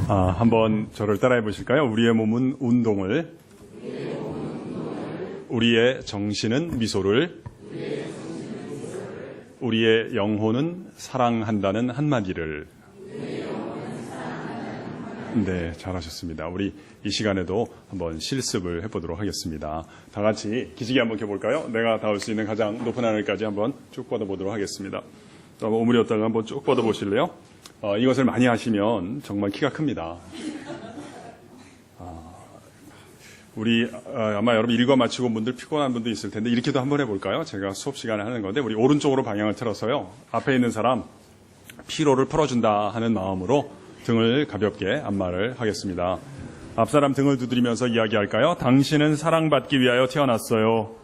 한번 저를 따라해 보실까요? 우리의 몸은 운동을, 우리의 정신은 미소를, 우리의 영혼은 사랑한다는 한마디를. 네, 잘하셨습니다. 우리 이 시간에도 한번 실습을 해보도록 하겠습니다. 다 같이 기지개 한번 켜볼까요? 내가 닿을 수 있는 가장 높은 하늘까지 한번 쭉 뻗어보도록 하겠습니다. 오므렸다가 한번 쭉 뻗어보실래요? 이것을 많이 하시면 정말 키가 큽니다. 우리 아마 여러분 일과 마치고 분들 피곤한 분도 있을 텐데 이렇게도 한번 해볼까요? 제가 수업 시간에 하는 건데 우리 오른쪽으로 방향을 틀어서요. 앞에 있는 사람 피로를 풀어준다 하는 마음으로 등을 가볍게 안마를 하겠습니다. 앞사람 등을 두드리면서 이야기할까요? 당신은 사랑받기 위하여 태어났어요.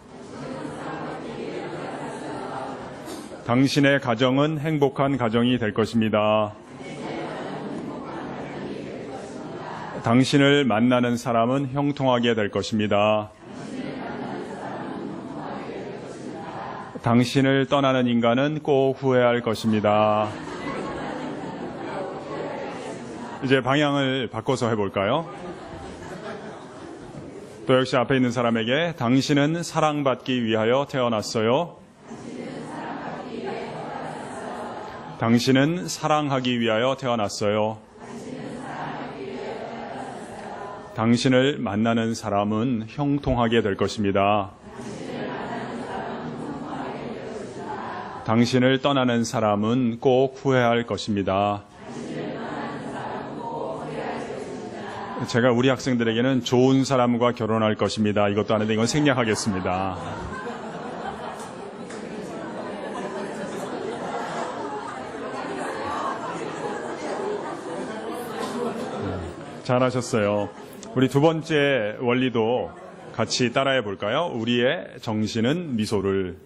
당신의 가정은 행복한 가정이 될 것입니다. 당신을 만나는 사람은 형통하게 될 것입니다. 당신을 떠나는 인간은 꼭 후회할 것입니다. 이제 방향을 바꿔서 해볼까요? 또 역시 앞에 있는 사람에게 당신은 사랑받기 위하여 태어났어요. 당신은 사랑하기 위하여 태어났어요. 당신을 만나는 사람은 형통하게 될 것입니다. 당신을 떠나는 사람은 꼭 후회할 것입니다. 제가 우리 학생들에게는 좋은 사람과 결혼할 것입니다. 이것도 아는데 이건 생략하겠습니다. 잘하셨어요. 우리 두 번째 원리도 같이 따라해 볼까요? 우리의 정신은 미소를.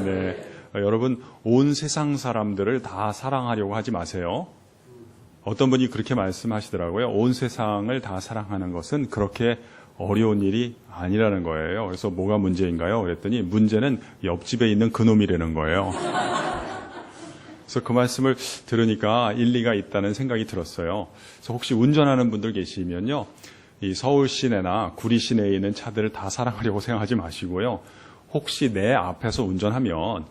네, 여러분 온 세상 사람들을 다 사랑하려고 하지 마세요. 어떤 분이 그렇게 말씀하시더라고요. 온 세상을 다 사랑하는 것은 그렇게 어려운 일이 아니라는 거예요. 그래서 뭐가 문제인가요? 그랬더니 문제는 옆집에 있는 그놈이라는 거예요. 그래서 그 말씀을 들으니까 일리가 있다는 생각이 들었어요. 그래서 혹시 운전하는 분들 계시면요, 이 서울 시내나 구리 시내에 있는 차들을 다 사랑하려고 생각하지 마시고요. 혹시 내 앞에서 운전하면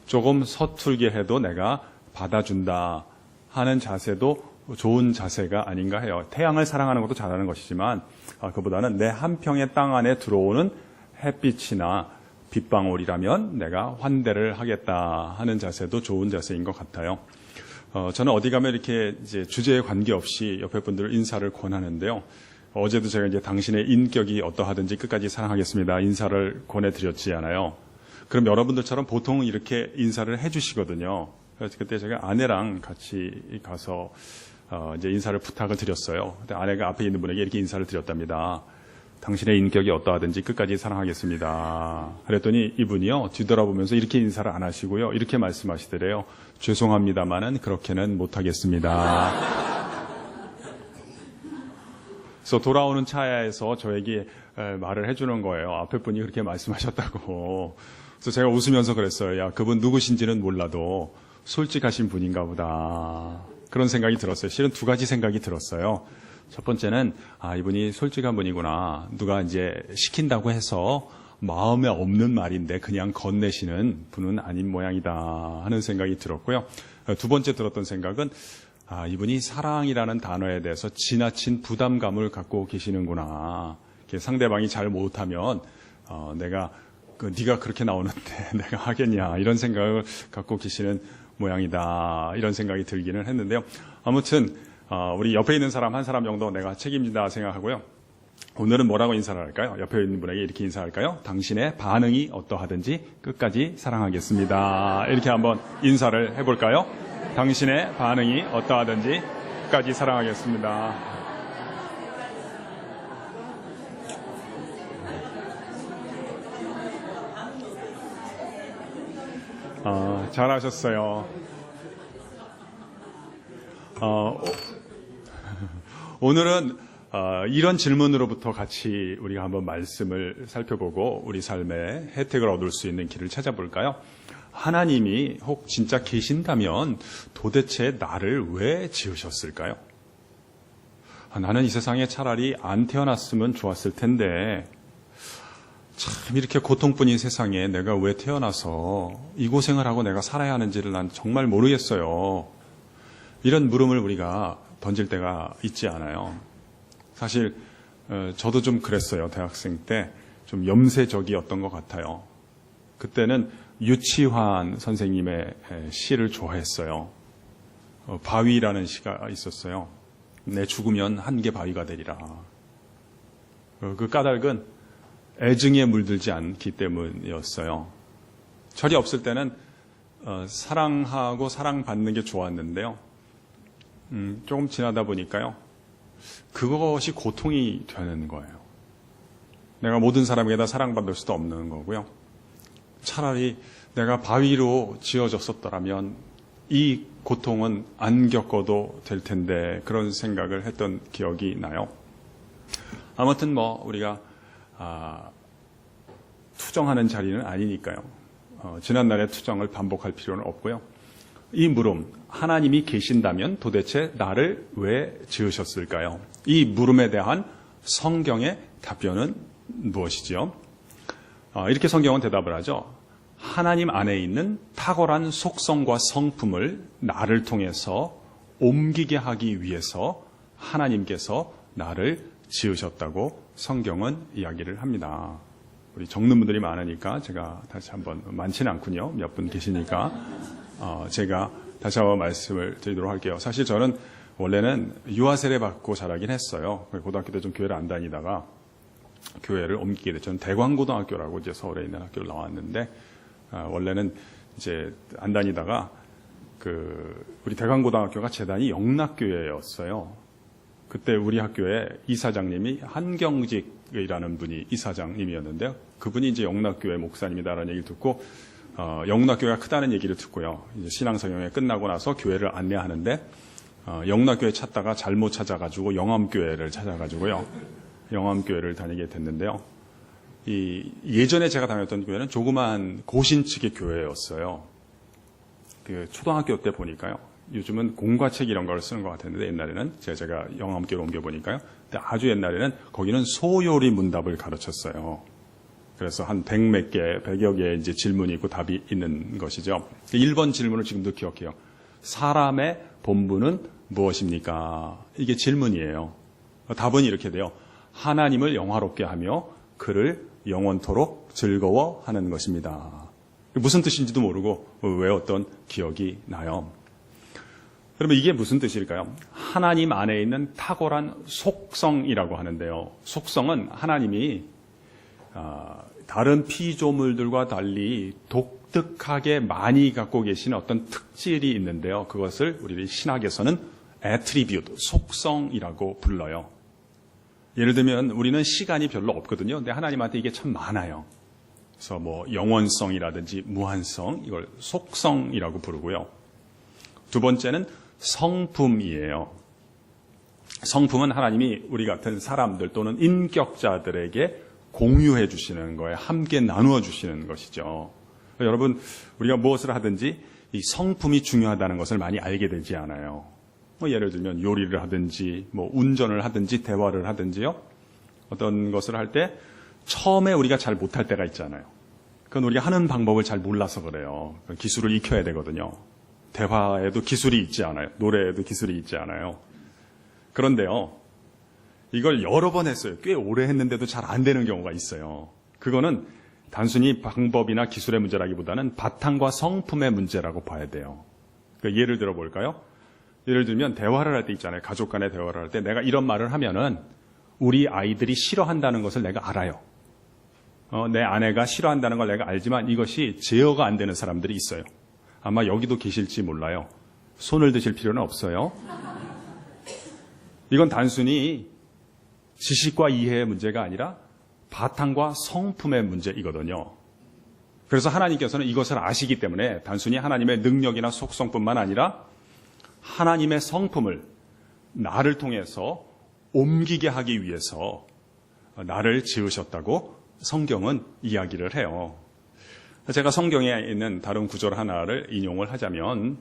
조금 서툴게 해도 내가 받아준다 하는 자세도 좋은 자세가 아닌가 해요. 태양을 사랑하는 것도 잘하는 것이지만 그보다는 내 한 평의 땅 안에 들어오는 햇빛이나 빗방울이라면 내가 환대를 하겠다 하는 자세도 좋은 자세인 것 같아요. 저는 어디 가면 이렇게 이제 주제에 관계없이 옆에 분들 인사를 권하는데요. 어제도 제가 이제 당신의 인격이 어떠하든지 끝까지 사랑하겠습니다. 인사를 권해드렸지 않아요. 그럼 여러분들처럼 보통 이렇게 인사를 해주시거든요. 그래서 그때 제가 아내랑 같이 가서 이제 인사를 부탁을 드렸어요. 근데 아내가 앞에 있는 분에게 이렇게 인사를 드렸답니다. 당신의 인격이 어떠하든지 끝까지 사랑하겠습니다. 그랬더니 이분이요, 뒤돌아보면서 이렇게 인사를 안 하시고요, 이렇게 말씀하시더래요. 죄송합니다만은 그렇게는 못하겠습니다. 그래서 돌아오는 차에서 저에게 말을 해주는 거예요. 앞에 분이 그렇게 말씀하셨다고. 그래서 제가 웃으면서 그랬어요. 야, 그분 누구신지는 몰라도 솔직하신 분인가 보다. 그런 생각이 들었어요. 실은 두 가지 생각이 들었어요. 첫 번째는 이분이 솔직한 분이구나. 누가 이제 시킨다고 해서 마음에 없는 말인데 그냥 건네시는 분은 아닌 모양이다 하는 생각이 들었고요. 두 번째 들었던 생각은 이분이 사랑이라는 단어에 대해서 지나친 부담감을 갖고 계시는구나. 상대방이 잘 못하면 내가 네가 그렇게 나오는데 내가 하겠냐 이런 생각을 갖고 계시는 모양이다 이런 생각이 들기는 했는데요. 아무튼 우리 옆에 있는 사람 한 사람 정도 내가 책임진다 생각하고요. 오늘은 뭐라고 인사를 할까요? 옆에 있는 분에게 이렇게 인사할까요? 당신의 반응이 어떠하든지 끝까지 사랑하겠습니다. 이렇게 한번 인사를 해볼까요? 당신의 반응이 어떠하든지 끝까지 사랑하겠습니다. 잘하셨어요. 오늘은 이런 질문으로부터 같이 우리가 한번 말씀을 살펴보고 우리 삶의 혜택을 얻을 수 있는 길을 찾아볼까요? 하나님이 혹 진짜 계신다면 도대체 나를 왜 지으셨을까요? 나는 이 세상에 차라리 안 태어났으면 좋았을 텐데 참 이렇게 고통뿐인 세상에 내가 왜 태어나서 이 고생을 하고 내가 살아야 하는지를 난 정말 모르겠어요. 이런 물음을 우리가 던질 때가 있지 않아요. 사실 저도 좀 그랬어요. 대학생 때 좀 염세적이었던 것 같아요. 그때는 유치환 선생님의 시를 좋아했어요. 바위라는 시가 있었어요. 내 죽으면 한개 바위가 되리라. 그 까닭은 애증에 물들지 않기 때문이었어요. 철이 없을 때는 사랑하고 사랑받는 게 좋았는데요. 조금 지나다 보니까요. 그것이 고통이 되는 거예요. 내가 모든 사람에게 다 사랑받을 수도 없는 거고요. 차라리 내가 바위로 지어졌었더라면 이 고통은 안 겪어도 될 텐데 그런 생각을 했던 기억이 나요. 아무튼 우리가 투정하는 자리는 아니니까요. 지난날의 투정을 반복할 필요는 없고요. 이 물음, 하나님이 계신다면 도대체 나를 왜 지으셨을까요? 이 물음에 대한 성경의 답변은 무엇이지요? 이렇게 성경은 대답을 하죠. 하나님 안에 있는 탁월한 속성과 성품을 나를 통해서 옮기게 하기 위해서 하나님께서 나를 지으셨다고 성경은 이야기를 합니다. 우리 적는 분들이 많으니까 제가 다시 한번, 많지는 않군요. 몇 분 계시니까 제가 다시 한번 말씀을 드리도록 할게요. 사실 저는 원래는 유아 세례 받고 자라긴 했어요. 고등학교 때 좀 교회를 안 다니다가 교회를 옮기게 됐죠. 저는 대광고등학교라고 이제 서울에 있는 학교를 나왔는데 원래는 이제 안 다니다가 우리 대광고등학교가 재단이 영락교회였어요. 그때 우리 학교에 이사장님이 한경직이라는 분이 이사장님이었는데요. 그분이 이제 영락교회 목사님이다라는 얘기를 듣고 영락교회가 크다는 얘기를 듣고요. 이제 신앙성경회 끝나고 나서 교회를 안내하는데 영락교회 찾다가 잘못 찾아가지고 영암교회를 찾아가지고요. 영암교회를 다니게 됐는데요. 예전에 제가 다녔던 교회는 조그만 고신측의 교회였어요. 초등학교 때 보니까요. 요즘은 공과책 이런 걸 쓰는 것 같았는데 옛날에는 제가 영암교회로 옮겨보니까요. 근데 아주 옛날에는 거기는 소요리 문답을 가르쳤어요. 그래서 한 100여 개의 이제 질문이 있고 답이 있는 것이죠. 1번 질문을 지금도 기억해요. 사람의 본분은 무엇입니까? 이게 질문이에요. 답은 이렇게 돼요. 하나님을 영화롭게 하며 그를 영원토록 즐거워하는 것입니다. 무슨 뜻인지도 모르고 외웠던 기억이 나요. 그러면 이게 무슨 뜻일까요? 하나님 안에 있는 탁월한 속성이라고 하는데요. 속성은 하나님이 다른 피조물들과 달리 독특하게 많이 갖고 계신 어떤 특질이 있는데요. 그것을 우리 신학에서는 attribute, 속성이라고 불러요. 예를 들면 우리는 시간이 별로 없거든요. 근데 하나님한테 이게 참 많아요. 그래서 영원성이라든지 무한성, 이걸 속성이라고 부르고요. 두 번째는 성품이에요. 성품은 하나님이 우리 같은 사람들 또는 인격자들에게 공유해 주시는 거예요. 함께 나누어 주시는 것이죠. 여러분, 우리가 무엇을 하든지 이 성품이 중요하다는 것을 많이 알게 되지 않아요. 예를 들면 요리를 하든지 운전을 하든지 대화를 하든지요. 어떤 것을 할 때 처음에 우리가 잘 못할 때가 있잖아요. 그건 우리가 하는 방법을 잘 몰라서 그래요. 기술을 익혀야 되거든요. 대화에도 기술이 있지 않아요. 노래에도 기술이 있지 않아요. 그런데요. 이걸 여러 번 했어요. 꽤 오래 했는데도 잘 안 되는 경우가 있어요. 그거는 단순히 방법이나 기술의 문제라기보다는 바탕과 성품의 문제라고 봐야 돼요. 예를 들어 볼까요? 예를 들면 대화를 할 때 있잖아요. 가족 간의 대화를 할 때 내가 이런 말을 하면은 우리 아이들이 싫어한다는 것을 내가 알아요. 내 아내가 싫어한다는 걸 내가 알지만 이것이 제어가 안 되는 사람들이 있어요. 아마 여기도 계실지 몰라요. 손을 드실 필요는 없어요. 이건 단순히 지식과 이해의 문제가 아니라 바탕과 성품의 문제이거든요. 그래서 하나님께서는 이것을 아시기 때문에 단순히 하나님의 능력이나 속성뿐만 아니라 하나님의 성품을 나를 통해서 옮기게 하기 위해서 나를 지으셨다고 성경은 이야기를 해요. 제가 성경에 있는 다른 구절 하나를 인용을 하자면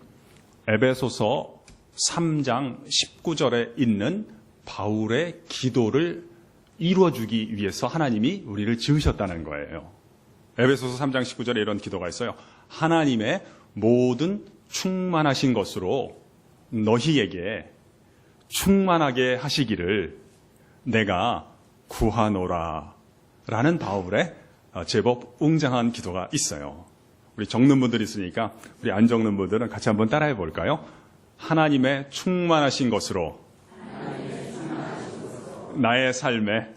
에베소서 3장 19절에 있는 바울의 기도를 이루어주기 위해서 하나님이 우리를 지으셨다는 거예요. 에베소서 3장 19절에 이런 기도가 있어요. 하나님의 모든 충만하신 것으로 너희에게 충만하게 하시기를 내가 구하노라 라는 바울의 제법 웅장한 기도가 있어요. 우리 적는 분들이 있으니까 우리 안 적는 분들은 같이 한번 따라해 볼까요? 하나님의 충만하신 것으로 나의 삶에,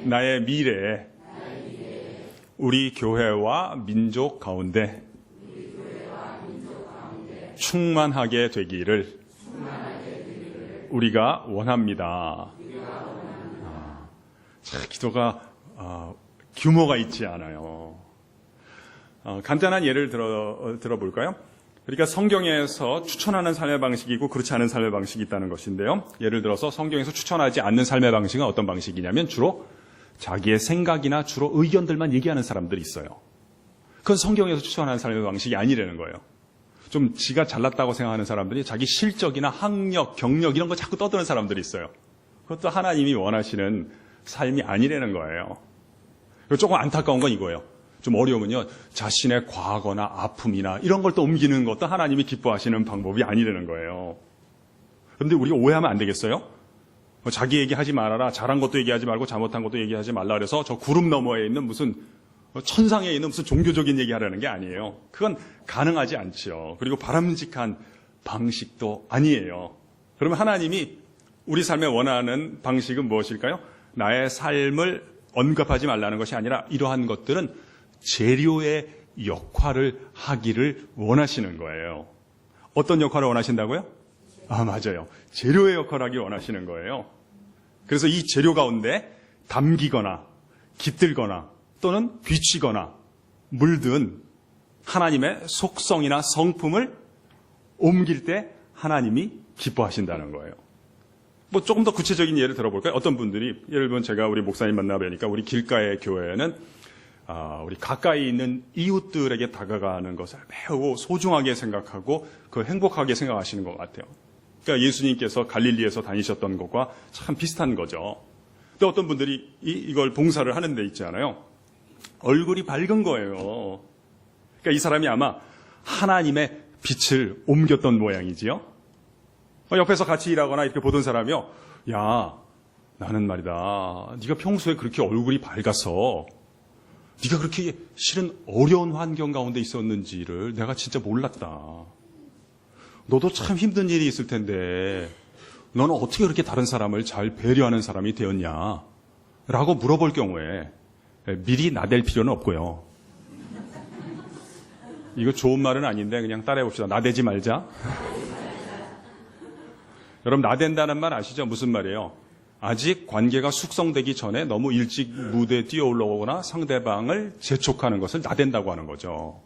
나의 미래에, 우리 교회와 민족 가운데 충만하게 되기를 우리가 원합니다. 기도가 규모가 있지 않아요. 간단한 예를 들어볼까요? 그러니까 성경에서 추천하는 삶의 방식이고 그렇지 않은 삶의 방식이 있다는 것인데요. 예를 들어서 성경에서 추천하지 않는 삶의 방식은 어떤 방식이냐면 주로 자기의 생각이나 주로 의견들만 얘기하는 사람들이 있어요. 그건 성경에서 추천하는 삶의 방식이 아니라는 거예요. 좀 지가 잘났다고 생각하는 사람들이 자기 실적이나 학력, 경력 이런 거 자꾸 떠드는 사람들이 있어요. 그것도 하나님이 원하시는 삶이 아니라는 거예요. 그리고 조금 안타까운 건 이거예요. 좀 어려우면요, 자신의 과거나 아픔이나 이런 걸 또 옮기는 것도 하나님이 기뻐하시는 방법이 아니라는 거예요. 그런데 우리가 오해하면 안 되겠어요? 자기 얘기하지 말아라, 잘한 것도 얘기하지 말고 잘못한 것도 얘기하지 말라 그래서 저 구름 너머에 있는 무슨 천상에 있는 무슨 종교적인 얘기하라는 게 아니에요. 그건 가능하지 않죠. 그리고 바람직한 방식도 아니에요. 그러면 하나님이 우리 삶에 원하는 방식은 무엇일까요? 나의 삶을 언급하지 말라는 것이 아니라 이러한 것들은 재료의 역할을 하기를 원하시는 거예요. 어떤 역할을 원하신다고요? 맞아요. 재료의 역할을 하기를 원하시는 거예요. 그래서 이 재료 가운데 담기거나 깃들거나 또는 비치거나 물든 하나님의 속성이나 성품을 옮길 때 하나님이 기뻐하신다는 거예요. 조금 더 구체적인 예를 들어볼까요? 어떤 분들이, 예를 들면 제가 우리 목사님 만나 뵈니까 우리 길가의 교회에는 우리 가까이 있는 이웃들에게 다가가는 것을 매우 소중하게 생각하고 그 행복하게 생각하시는 것 같아요. 그러니까 예수님께서 갈릴리에서 다니셨던 것과 참 비슷한 거죠. 또 어떤 분들이 이걸 봉사를 하는 데 있잖아요. 얼굴이 밝은 거예요. 그러니까 이 사람이 아마 하나님의 빛을 옮겼던 모양이지요. 옆에서 같이 일하거나 이렇게 보던 사람이요. 야, 나는 말이다. 네가 평소에 그렇게 얼굴이 밝아서 네가 그렇게 실은 어려운 환경 가운데 있었는지를 내가 진짜 몰랐다. 너도 참 힘든 일이 있을 텐데 너는 어떻게 그렇게 다른 사람을 잘 배려하는 사람이 되었냐? 라고 물어볼 경우에 미리 나댈 필요는 없고요. 이거 좋은 말은 아닌데 그냥 따라해 봅시다. 나대지 말자. 여러분, 나댄다는 말 아시죠? 무슨 말이에요? 아직 관계가 숙성되기 전에 너무 일찍 무대에 뛰어 올라오거나 상대방을 재촉하는 것을 나댄다고 하는 거죠.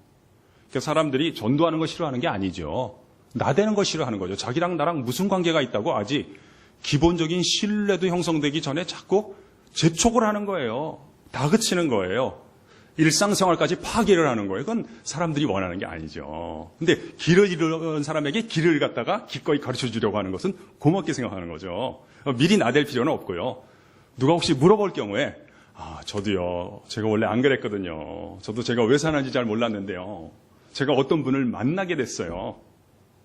그러니까 사람들이 전도하는 거 싫어하는 게 아니죠. 나대는 거 싫어하는 거죠. 자기랑 나랑 무슨 관계가 있다고 아직 기본적인 신뢰도 형성되기 전에 자꾸 재촉을 하는 거예요. 다그치는 거예요. 일상생활까지 파괴를 하는 거예요. 그건 사람들이 원하는 게 아니죠. 근데 길을 잃은 사람에게 길을 갖다가 기꺼이 가르쳐 주려고 하는 것은 고맙게 생각하는 거죠. 미리 나댈 필요는 없고요. 누가 혹시 물어볼 경우에 저도요. 제가 원래 안 그랬거든요. 저도 제가 왜 사는지 잘 몰랐는데요. 제가 어떤 분을 만나게 됐어요.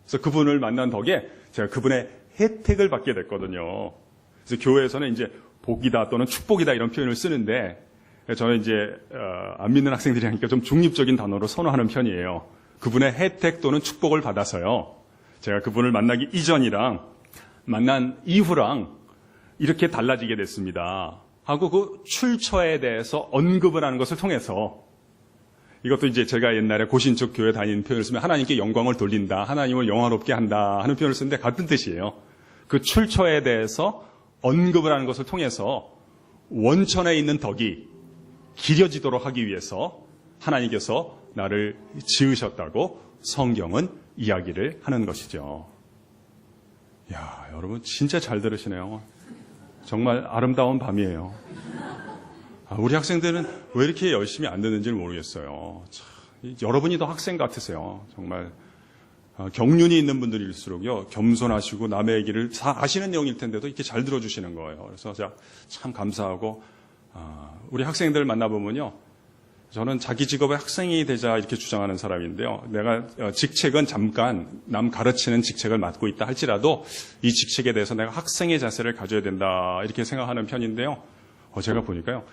그래서 그분을 만난 덕에 제가 그분의 혜택을 받게 됐거든요. 그래서 교회에서는 이제 복이다 또는 축복이다 이런 표현을 쓰는데 저는 이제 안 믿는 학생들이 하니까 좀 중립적인 단어로 선호하는 편이에요. 그분의 혜택 또는 축복을 받아서요. 제가 그분을 만나기 이전이랑 만난 이후랑 이렇게 달라지게 됐습니다. 하고 그 출처에 대해서 언급을 하는 것을 통해서 이것도 이제 제가 옛날에 고신축 교회 다니는 표현을 쓰면 하나님께 영광을 돌린다, 하나님을 영화롭게 한다 하는 표현을 쓰는데 같은 뜻이에요. 그 출처에 대해서 언급을 하는 것을 통해서 원천에 있는 덕이 기려지도록 하기 위해서 하나님께서 나를 지으셨다고 성경은 이야기를 하는 것이죠. 야, 여러분 진짜 잘 들으시네요. 정말 아름다운 밤이에요. 우리 학생들은 왜 이렇게 열심히 안 듣는지를 모르겠어요. 참, 여러분이 더 학생 같으세요. 정말 경륜이 있는 분들일수록요, 겸손하시고 남의 얘기를 다 아시는 내용일 텐데도 이렇게 잘 들어주시는 거예요. 그래서 제가 참 감사하고, 우리 학생들 만나보면요, 저는 자기 직업의 학생이 되자 이렇게 주장하는 사람인데요. 내가 직책은 잠깐 남 가르치는 직책을 맡고 있다 할지라도 이 직책에 대해서 내가 학생의 자세를 가져야 된다 이렇게 생각하는 편인데요. 제가 보니까요,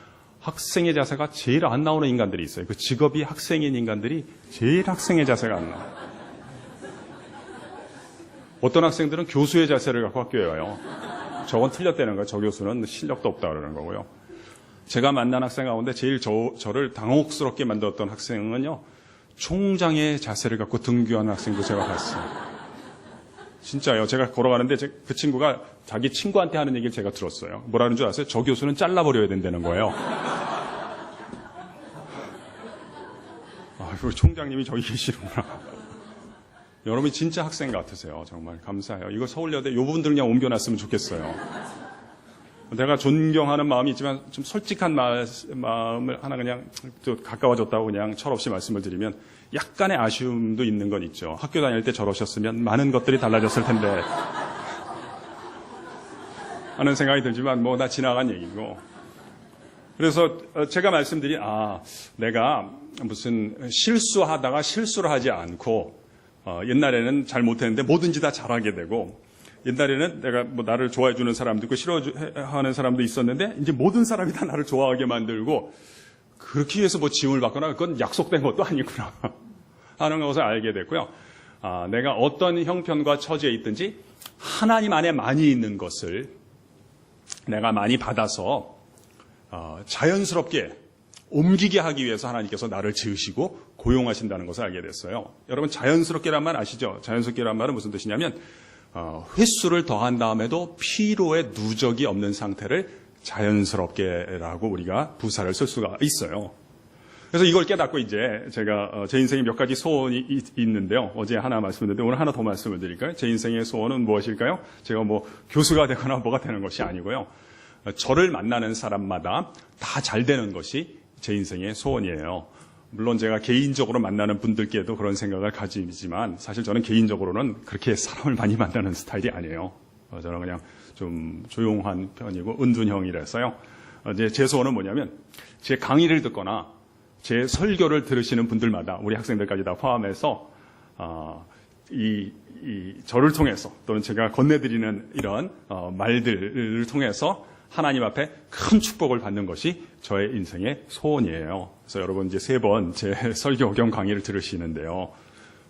학생의 자세가 제일 안 나오는 인간들이 있어요. 그 직업이 학생인 인간들이 제일 학생의 자세가 안 나와요. 어떤 학생들은 교수의 자세를 갖고 학교에 와요. 저건 틀렸다는 거예요. 저 교수는 실력도 없다 그러는 거고요. 제가 만난 학생 가운데 제일 저를 당혹스럽게 만들었던 학생은요, 총장의 자세를 갖고 등교하는 학생도 제가 봤어요. 진짜요. 제가 걸어가는데 그 친구가 자기 친구한테 하는 얘기를 제가 들었어요. 뭐라는 줄 아세요? 저 교수는 잘라버려야 된다는 거예요. 아이고, 총장님이 저기 계시구나. 여러분이 진짜 학생 같으세요. 정말 감사해요. 이거 서울여대 이 부분들 그냥 옮겨놨으면 좋겠어요. 내가 존경하는 마음이 있지만 좀 솔직한 마음을 하나 그냥 또 가까워졌다고 그냥 철없이 말씀을 드리면 약간의 아쉬움도 있는 건 있죠. 학교 다닐 때 저러셨으면 많은 것들이 달라졌을 텐데 하는 생각이 들지만 뭐 다 지나간 얘기고. 그래서 제가 말씀드린 내가 무슨 실수하다가 실수를 하지 않고 옛날에는 잘 못했는데 뭐든지 다 잘하게 되고, 옛날에는 내가 뭐 나를 좋아해 주는 사람도 있고 싫어하는 사람도 있었는데 이제 모든 사람이 다 나를 좋아하게 만들고, 그렇게 해서 뭐 지음을 받거나 그건 약속된 것도 아니구나 하는 것을 알게 됐고요. 내가 어떤 형편과 처지에 있든지 하나님 안에 많이 있는 것을 내가 많이 받아서 자연스럽게 옮기게 하기 위해서 하나님께서 나를 지으시고 고용하신다는 것을 알게 됐어요. 여러분, 자연스럽게란 말 아시죠? 자연스럽게란 말은 무슨 뜻이냐면 횟수를 더한 다음에도 피로의 누적이 없는 상태를 자연스럽게라고 우리가 부사를 쓸 수가 있어요. 그래서 이걸 깨닫고 이제 제가 제 인생에 몇 가지 소원이 있는데요. 어제 하나 말씀드렸는데 오늘 하나 더 말씀을 드릴까요? 제 인생의 소원은 무엇일까요? 제가 뭐 교수가 되거나 뭐가 되는 것이 아니고요. 저를 만나는 사람마다 다 잘 되는 것이 제 인생의 소원이에요. 물론 제가 개인적으로 만나는 분들께도 그런 생각을 가지지만 사실 저는 개인적으로는 그렇게 사람을 많이 만나는 스타일이 아니에요. 저는 그냥 좀 조용한 편이고 은둔형이라서요. 이제 제 소원은 뭐냐면 제 강의를 듣거나 제 설교를 들으시는 분들마다, 우리 학생들까지 다 포함해서 저를 통해서 또는 제가 건네드리는 이런 말들을 통해서 하나님 앞에 큰 축복을 받는 것이 저의 인생의 소원이에요. 그래서 여러분 이제 3번 제 설교 겸 강의를 들으시는데요.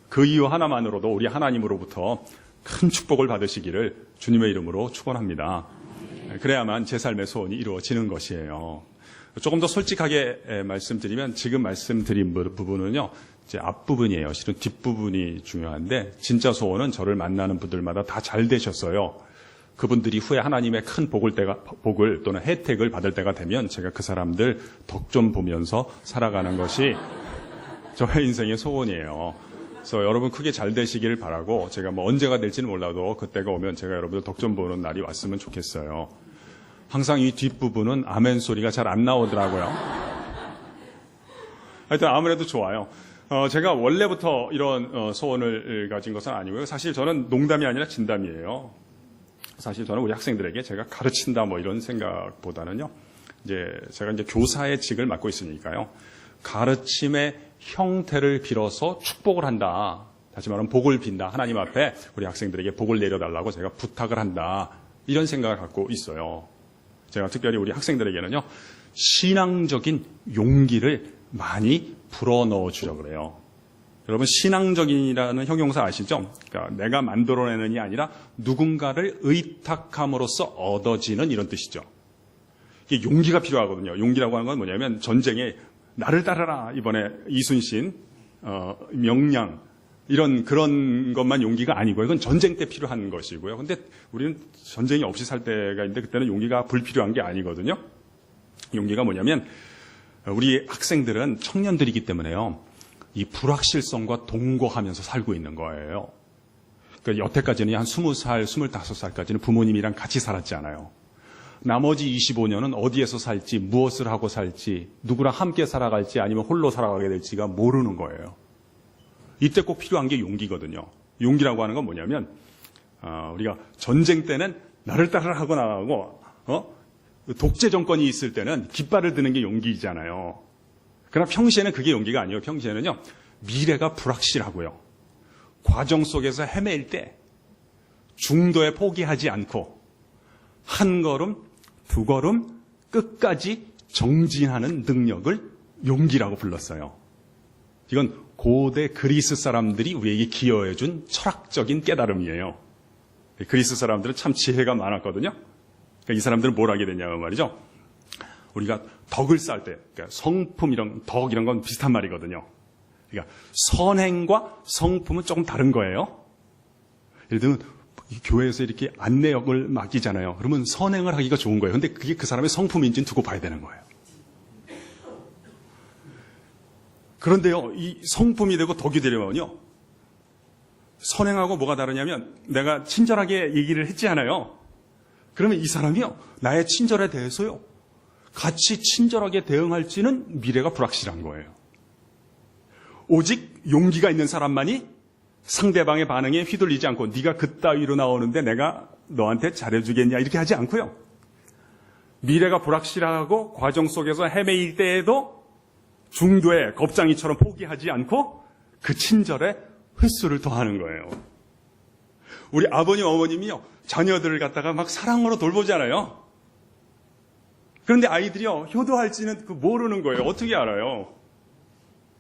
그 이유 하나만으로도 우리 하나님으로부터 큰 축복을 받으시기를 주님의 이름으로 축원합니다. 그래야만 제 삶의 소원이 이루어지는 것이에요. 조금 더 솔직하게 말씀드리면 지금 말씀드린 부분은요, 이제 앞부분이에요. 실은 뒷부분이 중요한데, 진짜 소원은 저를 만나는 분들마다 다 잘 되셨어요. 그분들이 후에 하나님의 큰 복을 또는 혜택을 받을 때가 되면 제가 그 사람들 덕 좀 보면서 살아가는 것이 저의 인생의 소원이에요. 그래서 여러분 크게 잘 되시기를 바라고, 제가 뭐 언제가 될지는 몰라도 그때가 오면 제가 여러분들 덕 좀 보는 날이 왔으면 좋겠어요. 항상 이 뒷부분은 아멘 소리가 잘 안 나오더라고요. 하여튼 아무래도 좋아요. 제가 원래부터 이런 소원을 가진 것은 아니고요. 사실 저는 농담이 아니라 진담이에요. 사실 저는 우리 학생들에게 제가 가르친다 뭐 이런 생각보다는요, 제가 이제 교사의 직을 맡고 있으니까요, 가르침의 형태를 빌어서 축복을 한다. 다시 말하면 복을 빈다. 하나님 앞에 우리 학생들에게 복을 내려달라고 제가 부탁을 한다. 이런 생각을 갖고 있어요. 제가 특별히 우리 학생들에게는요, 신앙적인 용기를 많이 불어넣어 주려고 그래요. 여러분, 신앙적인이라는 형용사 아시죠? 그러니까 내가 만들어내는이 아니라 누군가를 의탁함으로써 얻어지는 이런 뜻이죠. 이게 용기가 필요하거든요. 용기라고 하는 건 뭐냐면 전쟁에 나를 따르라, 이번에 이순신, 명량, 그런 것만 용기가 아니고요. 이건 전쟁 때 필요한 것이고요. 근데 우리는 전쟁이 없이 살 때가 있는데 그때는 용기가 불필요한 게 아니거든요. 용기가 뭐냐면 우리 학생들은 청년들이기 때문에요, 이 불확실성과 동거하면서 살고 있는 거예요. 그러니까 여태까지는 한 20살, 25살까지는 부모님이랑 같이 살았지 않아요. 나머지 25년은 어디에서 살지, 무엇을 하고 살지, 누구랑 함께 살아갈지 아니면 홀로 살아가게 될지가 모르는 거예요. 이때 꼭 필요한 게 용기거든요. 용기라고 하는 건 뭐냐면 우리가 전쟁 때는 나를 따라하고 나가고 독재 정권이 있을 때는 깃발을 드는 게 용기이잖아요. 그러나 평시에는 그게 용기가 아니에요. 평시에는요, 미래가 불확실하고요, 과정 속에서 헤매일 때 중도에 포기하지 않고 한 걸음, 두 걸음 끝까지 정진하는 능력을 용기라고 불렀어요. 이건 고대 그리스 사람들이 우리에게 기여해준 철학적인 깨달음이에요. 그리스 사람들은 참 지혜가 많았거든요. 그러니까 이 사람들은 뭘 하게 됐냐면 말이죠. 우리가 덕을 쌓을 때, 그러니까 성품 덕 이런 건 비슷한 말이거든요. 그러니까 선행과 성품은 조금 다른 거예요. 예를 들면 이 교회에서 이렇게 안내역을 맡기잖아요. 그러면 선행을 하기가 좋은 거예요. 근데 그게 그 사람의 성품인지는 두고 봐야 되는 거예요. 그런데요, 이 성품이 되고 덕이 되려면요, 선행하고 뭐가 다르냐면 내가 친절하게 얘기를 했지 않아요. 그러면 이 사람이요, 나의 친절에 대해서요, 같이 친절하게 대응할지는 미래가 불확실한 거예요. 오직 용기가 있는 사람만이 상대방의 반응에 휘둘리지 않고 네가 그따위로 나오는데 내가 너한테 잘해주겠냐 이렇게 하지 않고요. 미래가 불확실하고 과정 속에서 헤매일 때에도 중도에 겁장이처럼 포기하지 않고 그 친절에 횟수를 더하는 거예요. 우리 아버님, 어머님이요, 자녀들을 갖다가 막 사랑으로 돌보잖아요. 그런데 아이들이요, 효도할지는 모르는 거예요. 어떻게 알아요?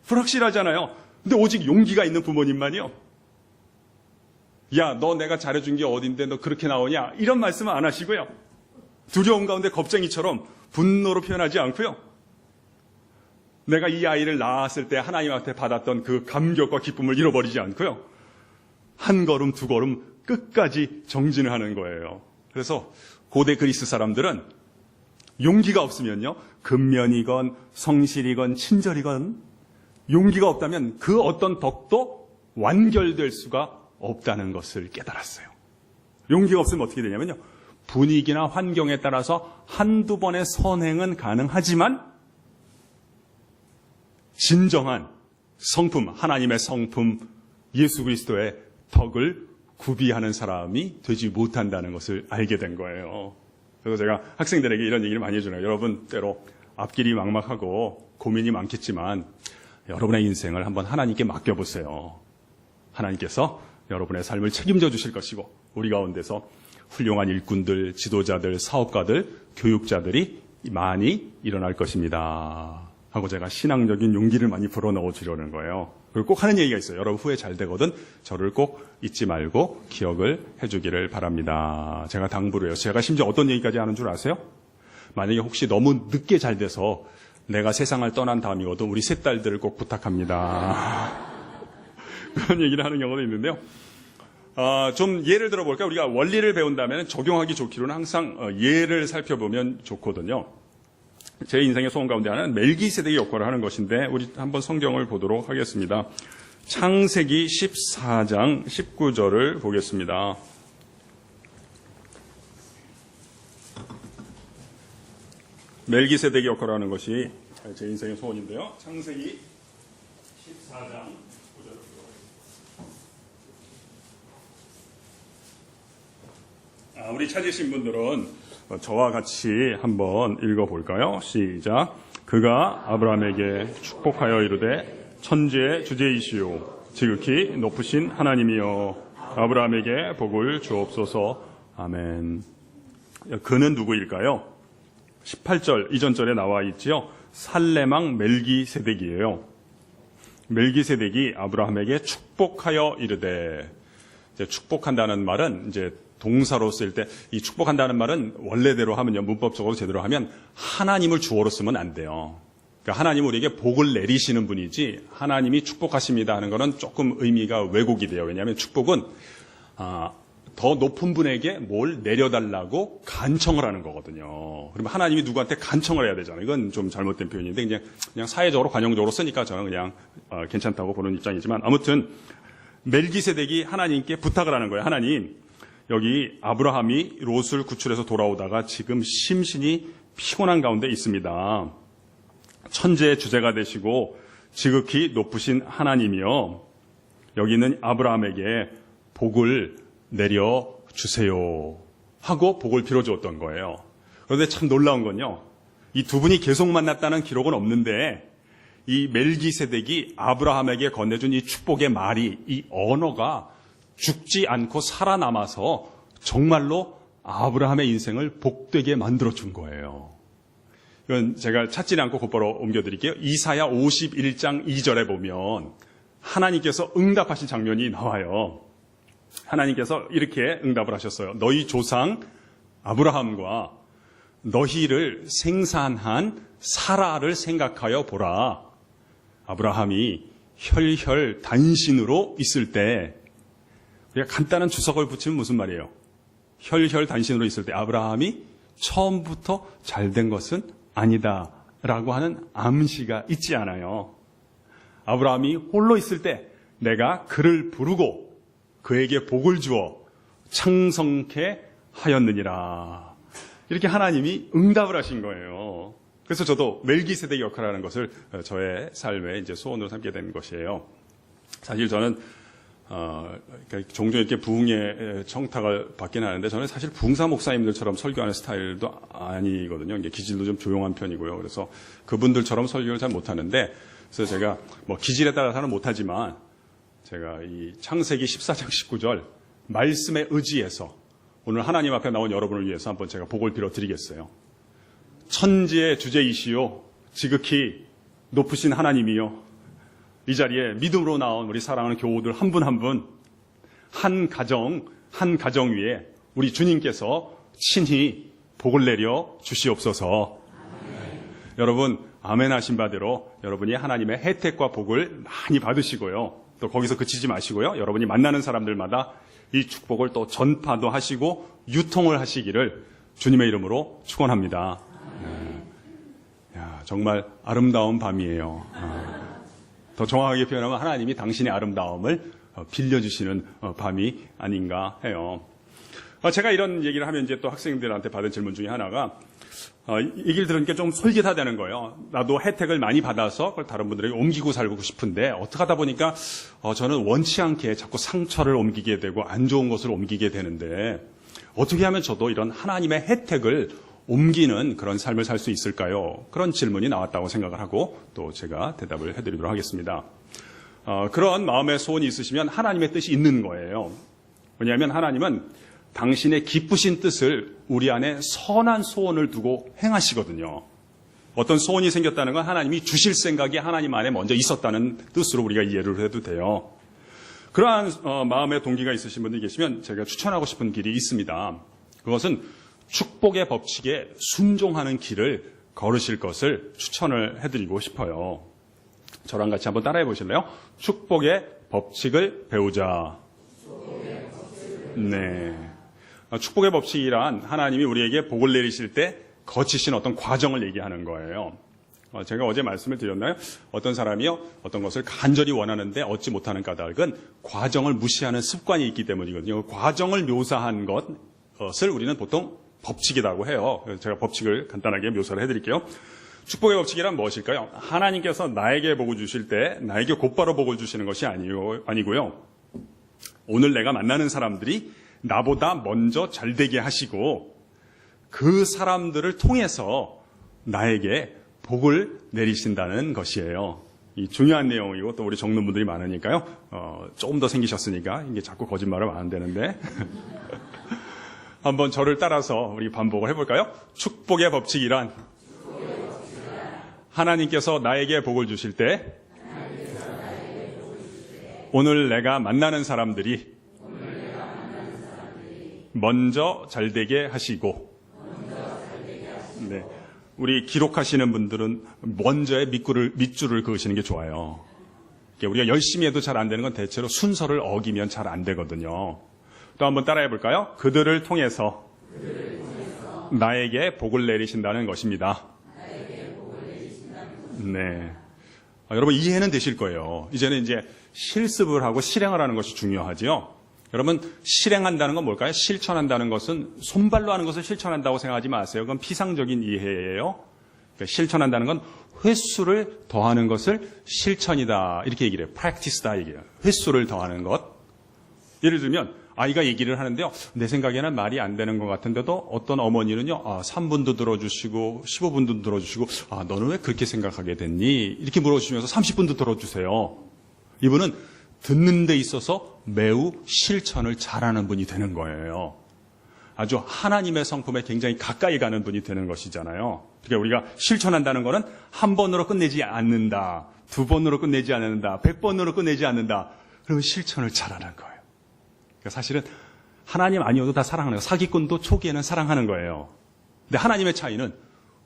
불확실하잖아요. 근데 오직 용기가 있는 부모님만이요, 야, 너 내가 잘해준 게 어딘데 너 그렇게 나오냐? 이런 말씀은 안 하시고요. 두려움 가운데 겁쟁이처럼 분노로 표현하지 않고요. 내가 이 아이를 낳았을 때 하나님한테 받았던 그 감격과 기쁨을 잃어버리지 않고요. 한 걸음, 두 걸음 끝까지 정진을 하는 거예요. 그래서 고대 그리스 사람들은 용기가 없으면요, 근면이건 성실이건 친절이건 용기가 없다면 그 어떤 덕도 완결될 수가 없다는 것을 깨달았어요. 용기가 없으면 어떻게 되냐면요, 분위기나 환경에 따라서 한두 번의 선행은 가능하지만 진정한 성품, 하나님의 성품, 예수 그리스도의 덕을 구비하는 사람이 되지 못한다는 것을 알게 된 거예요. 그래서 제가 학생들에게 이런 얘기를 많이 해주네요. 여러분, 때로 앞길이 막막하고 고민이 많겠지만 여러분의 인생을 한번 하나님께 맡겨보세요. 하나님께서 여러분의 삶을 책임져 주실 것이고 우리 가운데서 훌륭한 일꾼들, 지도자들, 사업가들, 교육자들이 많이 일어날 것입니다 하고 제가 신앙적인 용기를 많이 불어넣어 주려는 거예요. 그리고 꼭 하는 얘기가 있어요. 여러분 후회 잘 되거든 저를 꼭 잊지 말고 기억을 해주기를 바랍니다. 제가 당부를 해요. 제가 심지어 어떤 얘기까지 하는 줄 아세요? 만약에 혹시 너무 늦게 잘 돼서 내가 세상을 떠난 다음이거든 우리 세 딸들을 꼭 부탁합니다. 그런 얘기를 하는 경우도 있는데요. 좀 예를 들어볼까요? 우리가 원리를 배운다면 적용하기 좋기로는 항상 예를 살펴보면 좋거든요. 제 인생의 소원 가운데 하나는 멜기세덱의 역할을 하는 것인데 우리 한번 성경을 보도록 하겠습니다. 창세기 14장 19절을 보겠습니다. 멜기세덱의 역할을 하는 것이 제 인생의 소원인데요. 창세기 14장 19절을 우리 찾으신 분들은 저와 같이 한번 읽어볼까요? 시작. 그가 아브라함에게 축복하여 이르되 천지의 주제이시오 지극히 높으신 하나님이여 아브라함에게 복을 주옵소서. 아멘. 그는 누구일까요? 18절 이전 절에 나와 있지요. 살레망 멜기세덱이에요. 멜기세덱이 아브라함에게 축복하여 이르되, 이제 축복한다는 말은 이제 동사로 쓸 때 이 축복한다는 말은 원래대로 하면요, 문법적으로 제대로 하면 하나님을 주어로 쓰면 안 돼요. 그러니까 하나님 우리에게 복을 내리시는 분이지 하나님이 축복하십니다 하는 거는 조금 의미가 왜곡이 돼요. 왜냐하면 축복은 더 높은 분에게 뭘 내려달라고 간청을 하는 거거든요. 그러면 하나님이 누구한테 간청을 해야 되잖아요. 이건 좀 잘못된 표현인데 그냥 사회적으로 관용적으로 쓰니까 저는 그냥 괜찮다고 보는 입장이지만, 아무튼 멜기세덱이 하나님께 부탁을 하는 거예요. 하나님, 여기 아브라함이 롯을 구출해서 돌아오다가 지금 심신이 피곤한 가운데 있습니다. 천재의 주제가 되시고 지극히 높으신 하나님이여, 여기 있는 아브라함에게 복을 내려주세요 하고 복을 빌어주었던 거예요. 그런데 참 놀라운 건요, 이 두 분이 계속 만났다는 기록은 없는데 이 멜기세덱이 아브라함에게 건네준 이 축복의 말이, 이 언어가 죽지 않고 살아남아서 정말로 아브라함의 인생을 복되게 만들어준 거예요. 이건 제가 찾지는 않고 곧바로 옮겨드릴게요. 이사야 51장 2절에 보면 하나님께서 응답하신 장면이 나와요. 하나님께서 이렇게 응답을 하셨어요. 너희 조상 아브라함과 너희를 생산한 사라를 생각하여 보라. 아브라함이 혈혈단신으로 있을 때, 우리가 간단한 주석을 붙이면 무슨 말이에요? 혈혈단신으로 있을 때 아브라함이 처음부터 잘된 것은 아니다 라고 하는 암시가 있지 않아요. 아브라함이 홀로 있을 때 내가 그를 부르고 그에게 복을 주어 창성케 하였느니라. 이렇게 하나님이 응답을 하신 거예요. 그래서 저도 멜기세덱의 역할을 하는 것을 저의 삶의 이제 소원으로 삼게 된 것이에요. 사실 저는 종종 이렇게 부흥의 청탁을 받긴 하는데, 저는 사실 부흥사 목사님들처럼 설교하는 스타일도 아니거든요. 이게 기질도 좀 조용한 편이고요. 그래서 그분들처럼 설교를 잘 못하는데, 그래서 제가 뭐 기질에 따라서는 못하지만 제가 이 창세기 14장 19절 말씀에 의지해서 오늘 하나님 앞에 나온 여러분을 위해서 한번 제가 복을 빌어드리겠어요. 천지의 주제이시오, 지극히 높으신 하나님이요, 이 자리에 믿음으로 나온 우리 사랑하는 교우들 한 분 한 분, 한 가정 위에 우리 주님께서 친히 복을 내려 주시옵소서. 아멘. 여러분, 아멘 하신 바대로 여러분이 하나님의 혜택과 복을 많이 받으시고요. 또 거기서 그치지 마시고요. 여러분이 만나는 사람들마다 이 축복을 또 전파도 하시고 유통을 하시기를 주님의 이름으로 축원합니다. 정말 아름다운 밤이에요. 더 정확하게 표현하면 하나님이 당신의 아름다움을 빌려주시는 밤이 아닌가 해요. 제가 이런 얘기를 하면 이제 또 학생들한테 받은 질문 중에 하나가, 얘기를 들으니까 좀 솔깃하다는 거예요. 나도 혜택을 많이 받아서 그걸 다른 분들에게 옮기고 살고 싶은데 어떻게 하다 보니까 저는 원치 않게 자꾸 상처를 옮기게 되고 안 좋은 것을 옮기게 되는데, 어떻게 하면 저도 이런 하나님의 혜택을 옮기는 그런 삶을 살 수 있을까요? 그런 질문이 나왔다고 생각을 하고 또 제가 대답을 해드리도록 하겠습니다. 그런 마음의 소원이 있으시면 하나님의 뜻이 있는 거예요. 왜냐하면 하나님은 당신의 기쁘신 뜻을 우리 안에 선한 소원을 두고 행하시거든요. 어떤 소원이 생겼다는 건 하나님이 주실 생각이 하나님 안에 먼저 있었다는 뜻으로 우리가 이해를 해도 돼요. 그러한 마음의 동기가 있으신 분들이 계시면 제가 추천하고 싶은 길이 있습니다. 그것은 축복의 법칙에 순종하는 길을 걸으실 것을 추천을 해드리고 싶어요. 저랑 같이 한번 따라해 보실래요? 축복의 법칙을 배우자. 네. 축복의 법칙이란 하나님이 우리에게 복을 내리실 때 거치신 어떤 과정을 얘기하는 거예요. 제가 어제 말씀을 드렸나요? 어떤 사람이요, 어떤 것을 간절히 원하는데 얻지 못하는 까닭은 과정을 무시하는 습관이 있기 때문이거든요. 과정을 묘사한 것을 우리는 보통 법칙이라고 해요. 제가 법칙을 간단하게 묘사를 해드릴게요. 축복의 법칙이란 무엇일까요? 하나님께서 나에게 복을 주실 때 나에게 곧바로 복을 주시는 것이 아니고요. 오늘 내가 만나는 사람들이 나보다 먼저 잘되게 하시고 그 사람들을 통해서 나에게 복을 내리신다는 것이에요. 이 중요한 내용이고 또 우리 적는 분들이 많으니까요. 조금 더 생기셨으니까 이게 자꾸 거짓말을 안 되는데 한번 저를 따라서 우리 반복을 해볼까요? 축복의 법칙이란 하나님께서 나에게 복을 주실 때 오늘 내가 만나는 사람들이 먼저 잘되게 하시고, 네, 우리 기록하시는 분들은 먼저의 밑줄을 그으시는 게 좋아요. 우리가 열심히 해도 잘 안 되는 건 대체로 순서를 어기면 잘 안 되거든요. 또 한번 따라해 볼까요? 그들을 통해서 나에게 복을 내리신다는 것입니다. 네. 여러분 이해는 되실 거예요. 이제는 이제 실습을 하고 실행을 하는 것이 중요하지요. 여러분, 실행한다는 건 뭘까요? 실천한다는 것은 손발로 하는 것을 실천한다고 생각하지 마세요. 그건 피상적인 이해예요. 그러니까 실천한다는 건 횟수를 더하는 것을 실천이다. 이렇게 얘기를 해요. practice다 얘기해요. 횟수를 더하는 것. 예를 들면 아이가 얘기를 하는데요. 내 생각에는 말이 안 되는 것 같은데도 어떤 어머니는요. 3분도 들어주시고 15분도 들어주시고 너는 왜 그렇게 생각하게 됐니? 이렇게 물어주시면서 30분도 들어주세요. 이분은 듣는 데 있어서 매우 실천을 잘하는 분이 되는 거예요. 아주 하나님의 성품에 굉장히 가까이 가는 분이 되는 것이잖아요. 그러니까 우리가 실천한다는 것은 한 번으로 끝내지 않는다. 2번으로 끝내지 않는다. 100번으로 끝내지 않는다. 그러면 실천을 잘하는 거예요. 그러니까 사실은 하나님 아니어도 다 사랑하는 거예요. 사기꾼도 초기에는 사랑하는 거예요. 근데 하나님의 차이는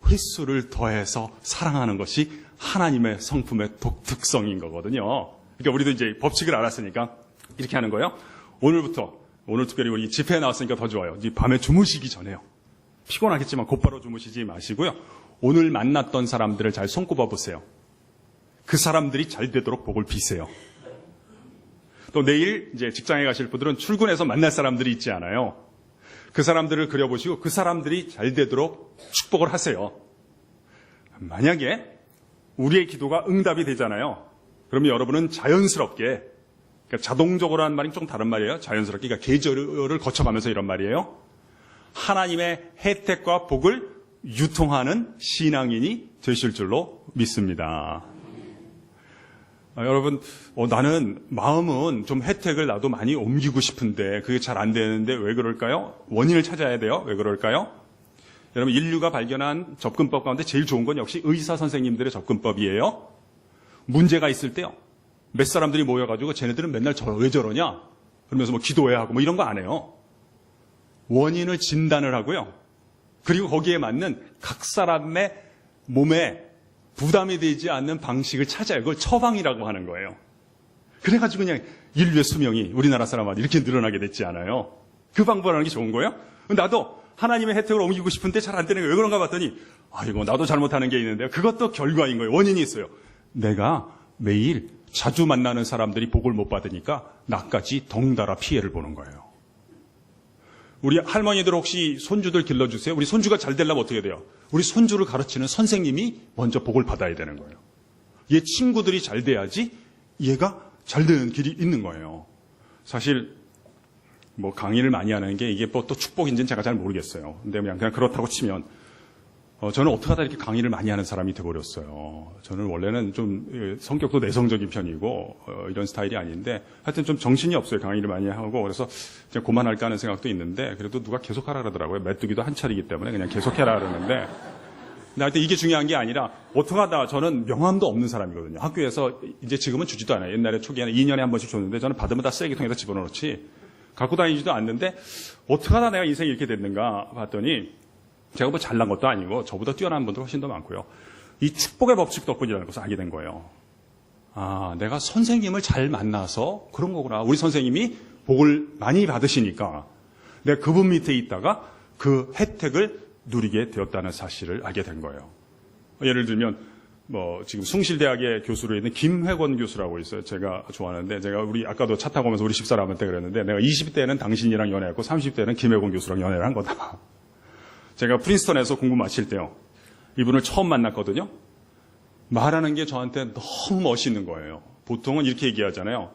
횟수를 더해서 사랑하는 것이 하나님의 성품의 독특성인 거거든요. 그러니까 우리도 이제 법칙을 알았으니까 이렇게 하는 거예요. 오늘 특별히 우리 집회에 나왔으니까 더 좋아요. 밤에 주무시기 전에요. 피곤하겠지만 곧바로 주무시지 마시고요. 오늘 만났던 사람들을 잘 손꼽아 보세요. 그 사람들이 잘 되도록 복을 비세요. 또 내일 이제 직장에 가실 분들은 출근해서 만날 사람들이 있지 않아요. 그 사람들을 그려보시고 그 사람들이 잘 되도록 축복을 하세요. 만약에 우리의 기도가 응답이 되잖아요. 그러면 여러분은 자연스럽게, 그러니까 자동적으로 하는 말이 좀 다른 말이에요. 자연스럽게, 그러니까 계절을 거쳐가면서 이런 말이에요. 하나님의 혜택과 복을 유통하는 신앙인이 되실 줄로 믿습니다. 여러분, 나는 마음은 좀 혜택을 나도 많이 옮기고 싶은데 그게 잘 안 되는데 왜 그럴까요? 원인을 찾아야 돼요. 왜 그럴까요? 여러분, 인류가 발견한 접근법 가운데 제일 좋은 건 역시 의사 선생님들의 접근법이에요. 문제가 있을 때요. 몇 사람들이 모여가지고 쟤네들은 맨날 왜 저러냐? 그러면서 뭐 기도해야 하고 뭐 이런 거 안 해요. 원인을 진단을 하고요. 그리고 거기에 맞는 각 사람의 몸에 부담이 되지 않는 방식을 찾아요. 그걸 처방이라고 하는 거예요. 그래가지고 그냥 인류의 수명이 우리나라 사람한테 이렇게 늘어나게 됐지 않아요. 그 방법을 하는 게 좋은 거예요. 나도 하나님의 혜택을 옮기고 싶은데 잘 안 되는 거예요. 왜 그런가 봤더니 이거 나도 잘못하는 게 있는데요. 그것도 결과인 거예요. 원인이 있어요. 내가 매일 자주 만나는 사람들이 복을 못 받으니까 나까지 덩달아 피해를 보는 거예요. 우리 할머니들 혹시 손주들 길러주세요. 우리 손주가 잘 되려면 어떻게 돼요? 우리 손주를 가르치는 선생님이 먼저 복을 받아야 되는 거예요. 얘 친구들이 잘 돼야지 얘가 잘 되는 길이 있는 거예요. 사실 뭐 강의를 많이 하는 게 이게 뭐 또 축복인지는 제가 잘 모르겠어요. 근데 그냥 그렇다고 치면 저는 어떻게 하다 이렇게 강의를 많이 하는 사람이 돼버렸어요. 저는 원래는 좀 성격도 내성적인 편이고 이런 스타일이 아닌데 하여튼 좀 정신이 없어요. 강의를 많이 하고 그래서 그냥 그만할까 하는 생각도 있는데 그래도 누가 계속하라 그러더라고요. 메뚜기도 한 차례이기 때문에 그냥 계속해라 그러는데 근데 하여튼 이게 중요한 게 아니라 어떻게 하다 저는 명함도 없는 사람이거든요. 학교에서 이제 지금은 주지도 않아요. 옛날에 초기에는 2년에 한 번씩 줬는데 저는 받으면 다 쓰레기통에다 집어넣지 갖고 다니지도 않는데 어떻게 하다 내가 인생이 이렇게 됐는가 봤더니 제가 뭐 잘난 것도 아니고 저보다 뛰어난 분들 훨씬 더 많고요. 이 축복의 법칙 덕분이라는 것을 알게 된 거예요. 내가 선생님을 잘 만나서 그런 거구나. 우리 선생님이 복을 많이 받으시니까 내가 그분 밑에 있다가 그 혜택을 누리게 되었다는 사실을 알게 된 거예요. 예를 들면 지금 숭실대학의 교수로 있는 김회권 교수라고 있어요. 제가 좋아하는데 제가 아까도 차 타고 오면서 우리 집사람한테 그랬는데 내가 20대는 당신이랑 연애했고 30대는 김회권 교수랑 연애를 한 거다. 제가 프린스턴에서 공부 마칠 때요. 이분을 처음 만났거든요. 말하는 게 저한테 너무 멋있는 거예요. 보통은 이렇게 얘기하잖아요.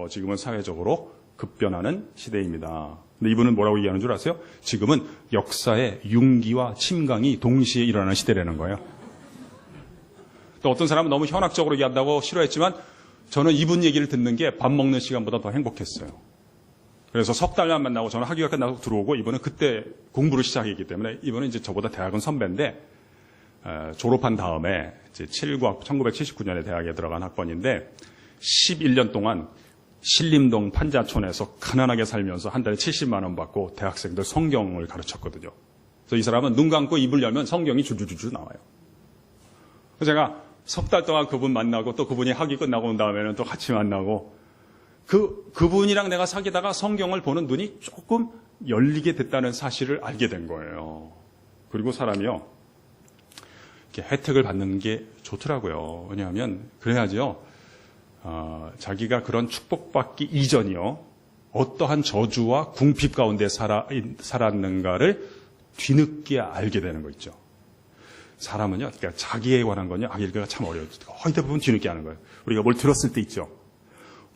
지금은 사회적으로 급변하는 시대입니다. 근데 이분은 뭐라고 얘기하는 줄 아세요? 지금은 역사의 융기와 침강이 동시에 일어나는 시대라는 거예요. 또 어떤 사람은 너무 현학적으로 얘기한다고 싫어했지만 저는 이분 얘기를 듣는 게 밥 먹는 시간보다 더 행복했어요. 그래서 석 달만 만나고 저는 학위가 끝나고 들어오고 이분은 그때 공부를 시작했기 때문에 이분은 이제 저보다 대학은 선배인데 졸업한 다음에 이제 1979년에 대학에 들어간 학번인데 11년 동안 신림동 판자촌에서 가난하게 살면서 한 달에 70만 원 받고 대학생들 성경을 가르쳤거든요. 그래서 이 사람은 눈 감고 입을 열면 성경이 줄줄줄 나와요. 그래서 제가 석 달 동안 그분 만나고 또 그분이 학위 끝나고 온 다음에는 또 같이 만나고 그분이랑 내가 사귀다가 성경을 보는 눈이 조금 열리게 됐다는 사실을 알게 된 거예요. 그리고 사람이요. 이렇게 혜택을 받는 게 좋더라고요. 왜냐하면 그래야죠. 자기가 그런 축복받기 이전이요. 어떠한 저주와 궁핍 가운데 살았는가를 뒤늦게 알게 되는 거 있죠. 사람은요, 그러니까 자기에 관한 건요, 알기가 참 어려워요. 거의 대부분 뒤늦게 아는 거예요. 우리가 뭘 들었을 때 있죠.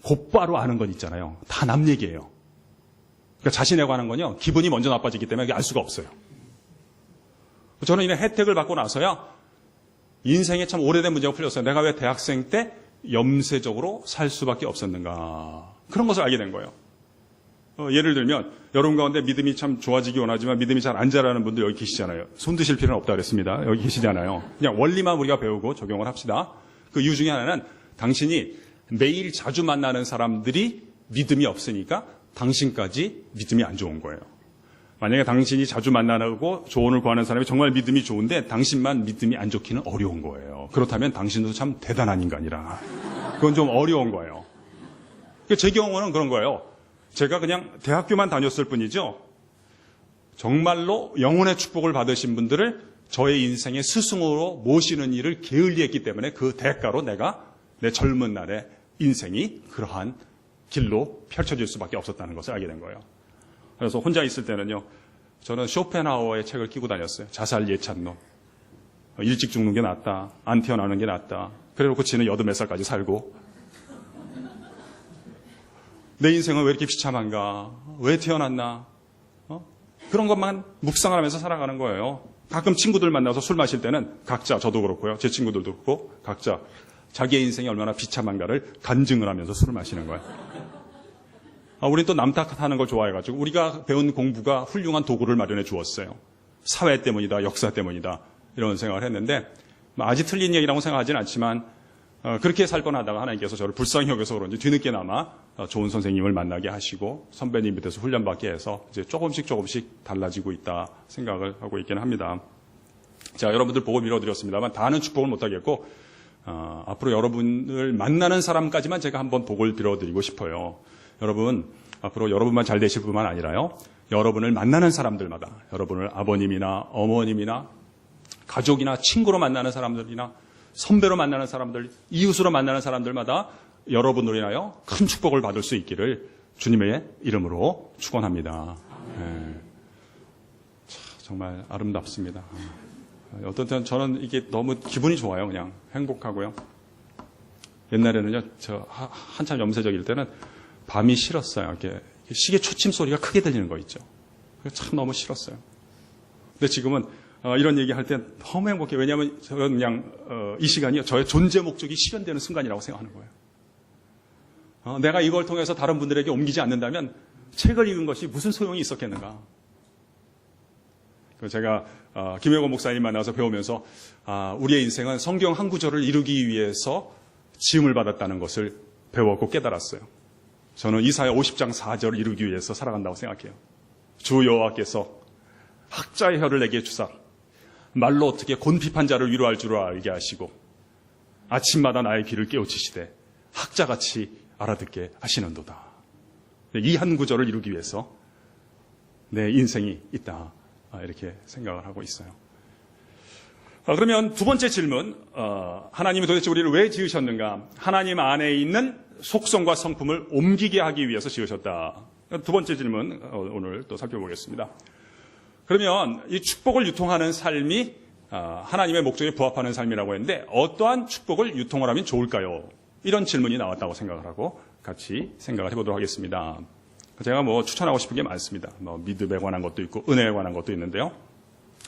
곧바로 아는 건 있잖아요. 다 남 얘기예요. 그러니까 자신에 관한 건요, 기분이 먼저 나빠지기 때문에 알 수가 없어요. 저는 이런 혜택을 받고 나서야 인생에 참 오래된 문제가 풀렸어요. 내가 왜 대학생 때 염세적으로 살 수밖에 없었는가. 그런 것을 알게 된 거예요. 예를 들면 여러분 가운데 믿음이 참 좋아지기 원하지만 믿음이 잘 안 자라는 분들 여기 계시잖아요. 손 드실 필요는 없다고 그랬습니다. 여기 계시잖아요. 그냥 원리만 우리가 배우고 적용을 합시다. 그 이유 중에 하나는 당신이 매일 자주 만나는 사람들이 믿음이 없으니까 당신까지 믿음이 안 좋은 거예요. 만약에 당신이 자주 만나고 조언을 구하는 사람이 정말 믿음이 좋은데 당신만 믿음이 안 좋기는 어려운 거예요. 그렇다면 당신도 참 대단한 인간이라. 그건 좀 어려운 거예요. 제 경우는 그런 거예요. 제가 그냥 대학교만 다녔을 뿐이죠. 정말로 영혼의 축복을 받으신 분들을 저의 인생의 스승으로 모시는 일을 게을리했기 때문에 그 대가로 내가 내 젊은 날의 인생이 그러한 길로 펼쳐질 수밖에 없었다는 것을 알게 된 거예요. 그래서 혼자 있을 때는요, 저는 쇼펜하우어의 책을 끼고 다녔어요. 자살 예찬론. 일찍 죽는 게 낫다. 안 태어나는 게 낫다. 그래놓고 지는 80몇 살까지 살고. 내 인생은 왜 이렇게 비참한가? 왜 태어났나? 그런 것만 묵상하면서 살아가는 거예요. 가끔 친구들 만나서 술 마실 때는 각자, 저도 그렇고요. 제 친구들도 그렇고, 각자 자기의 인생이 얼마나 비참한가를 간증을 하면서 술을 마시는 거예요. 우리는 또 남 탓하는 걸 좋아해가지고 우리가 배운 공부가 훌륭한 도구를 마련해 주었어요. 사회 때문이다, 역사 때문이다 이런 생각을 했는데 아직 틀린 얘기라고 생각하지는 않지만 그렇게 살 뻔하다가 하나님께서 저를 불쌍히 여겨서 그런지 뒤늦게나마 좋은 선생님을 만나게 하시고 선배님 밑에서 훈련받게 해서 이제 조금씩 달라지고 있다 생각을 하고 있기는 합니다. 자, 여러분들 복을 빌어드렸습니다만 다는 축복을 못하겠고 앞으로 여러분을 만나는 사람까지만 제가 한번 복을 빌어드리고 싶어요. 여러분, 앞으로 여러분만 잘 되실 뿐만 아니라요. 여러분을 만나는 사람들마다, 여러분을 아버님이나 어머님이나 가족이나 친구로 만나는 사람들이나 선배로 만나는 사람들, 이웃으로 만나는 사람들마다 여러분으로 인하여 큰 축복을 받을 수 있기를 주님의 이름으로 축원합니다. 정말 아름답습니다. 어떤 때는 저는 이게 너무 기분이 좋아요. 그냥 행복하고요. 옛날에는요, 저 한참 염세적일 때는 밤이 싫었어요. 이렇게 시계 초침 소리가 크게 들리는 거 있죠. 참 너무 싫었어요. 근데 지금은 이런 얘기 할 때 너무 행복해요. 왜냐하면 저는 그냥 이 시간이 저의 존재 목적이 실현되는 순간이라고 생각하는 거예요. 내가 이걸 통해서 다른 분들에게 옮기지 않는다면 책을 읽은 것이 무슨 소용이 있었겠는가. 제가 김혜권 목사님 만나서 배우면서 우리의 인생은 성경 한 구절을 이루기 위해서 지음을 받았다는 것을 배웠고 깨달았어요. 저는 이사야 50장 4절을 이루기 위해서 살아간다고 생각해요. 주 여호와께서 학자의 혀를 내게 주사 말로 어떻게 곤핍한 자를 위로할 줄 알게 하시고 아침마다 나의 귀를 깨우치시되 학자같이 알아듣게 하시는도다. 이 한 구절을 이루기 위해서 내 인생이 있다. 이렇게 생각을 하고 있어요. 그러면 두 번째 질문, 하나님이 도대체 우리를 왜 지으셨는가? 하나님 안에 있는 속성과 성품을 옮기게 하기 위해서 지으셨다. 두 번째 질문 오늘 또 살펴보겠습니다. 그러면 이 축복을 유통하는 삶이 하나님의 목적에 부합하는 삶이라고 했는데 어떠한 축복을 유통을 하면 좋을까요? 이런 질문이 나왔다고 생각을 하고 같이 생각을 해보도록 하겠습니다. 제가 추천하고 싶은 게 많습니다. 믿음에 관한 것도 있고 은혜에 관한 것도 있는데요.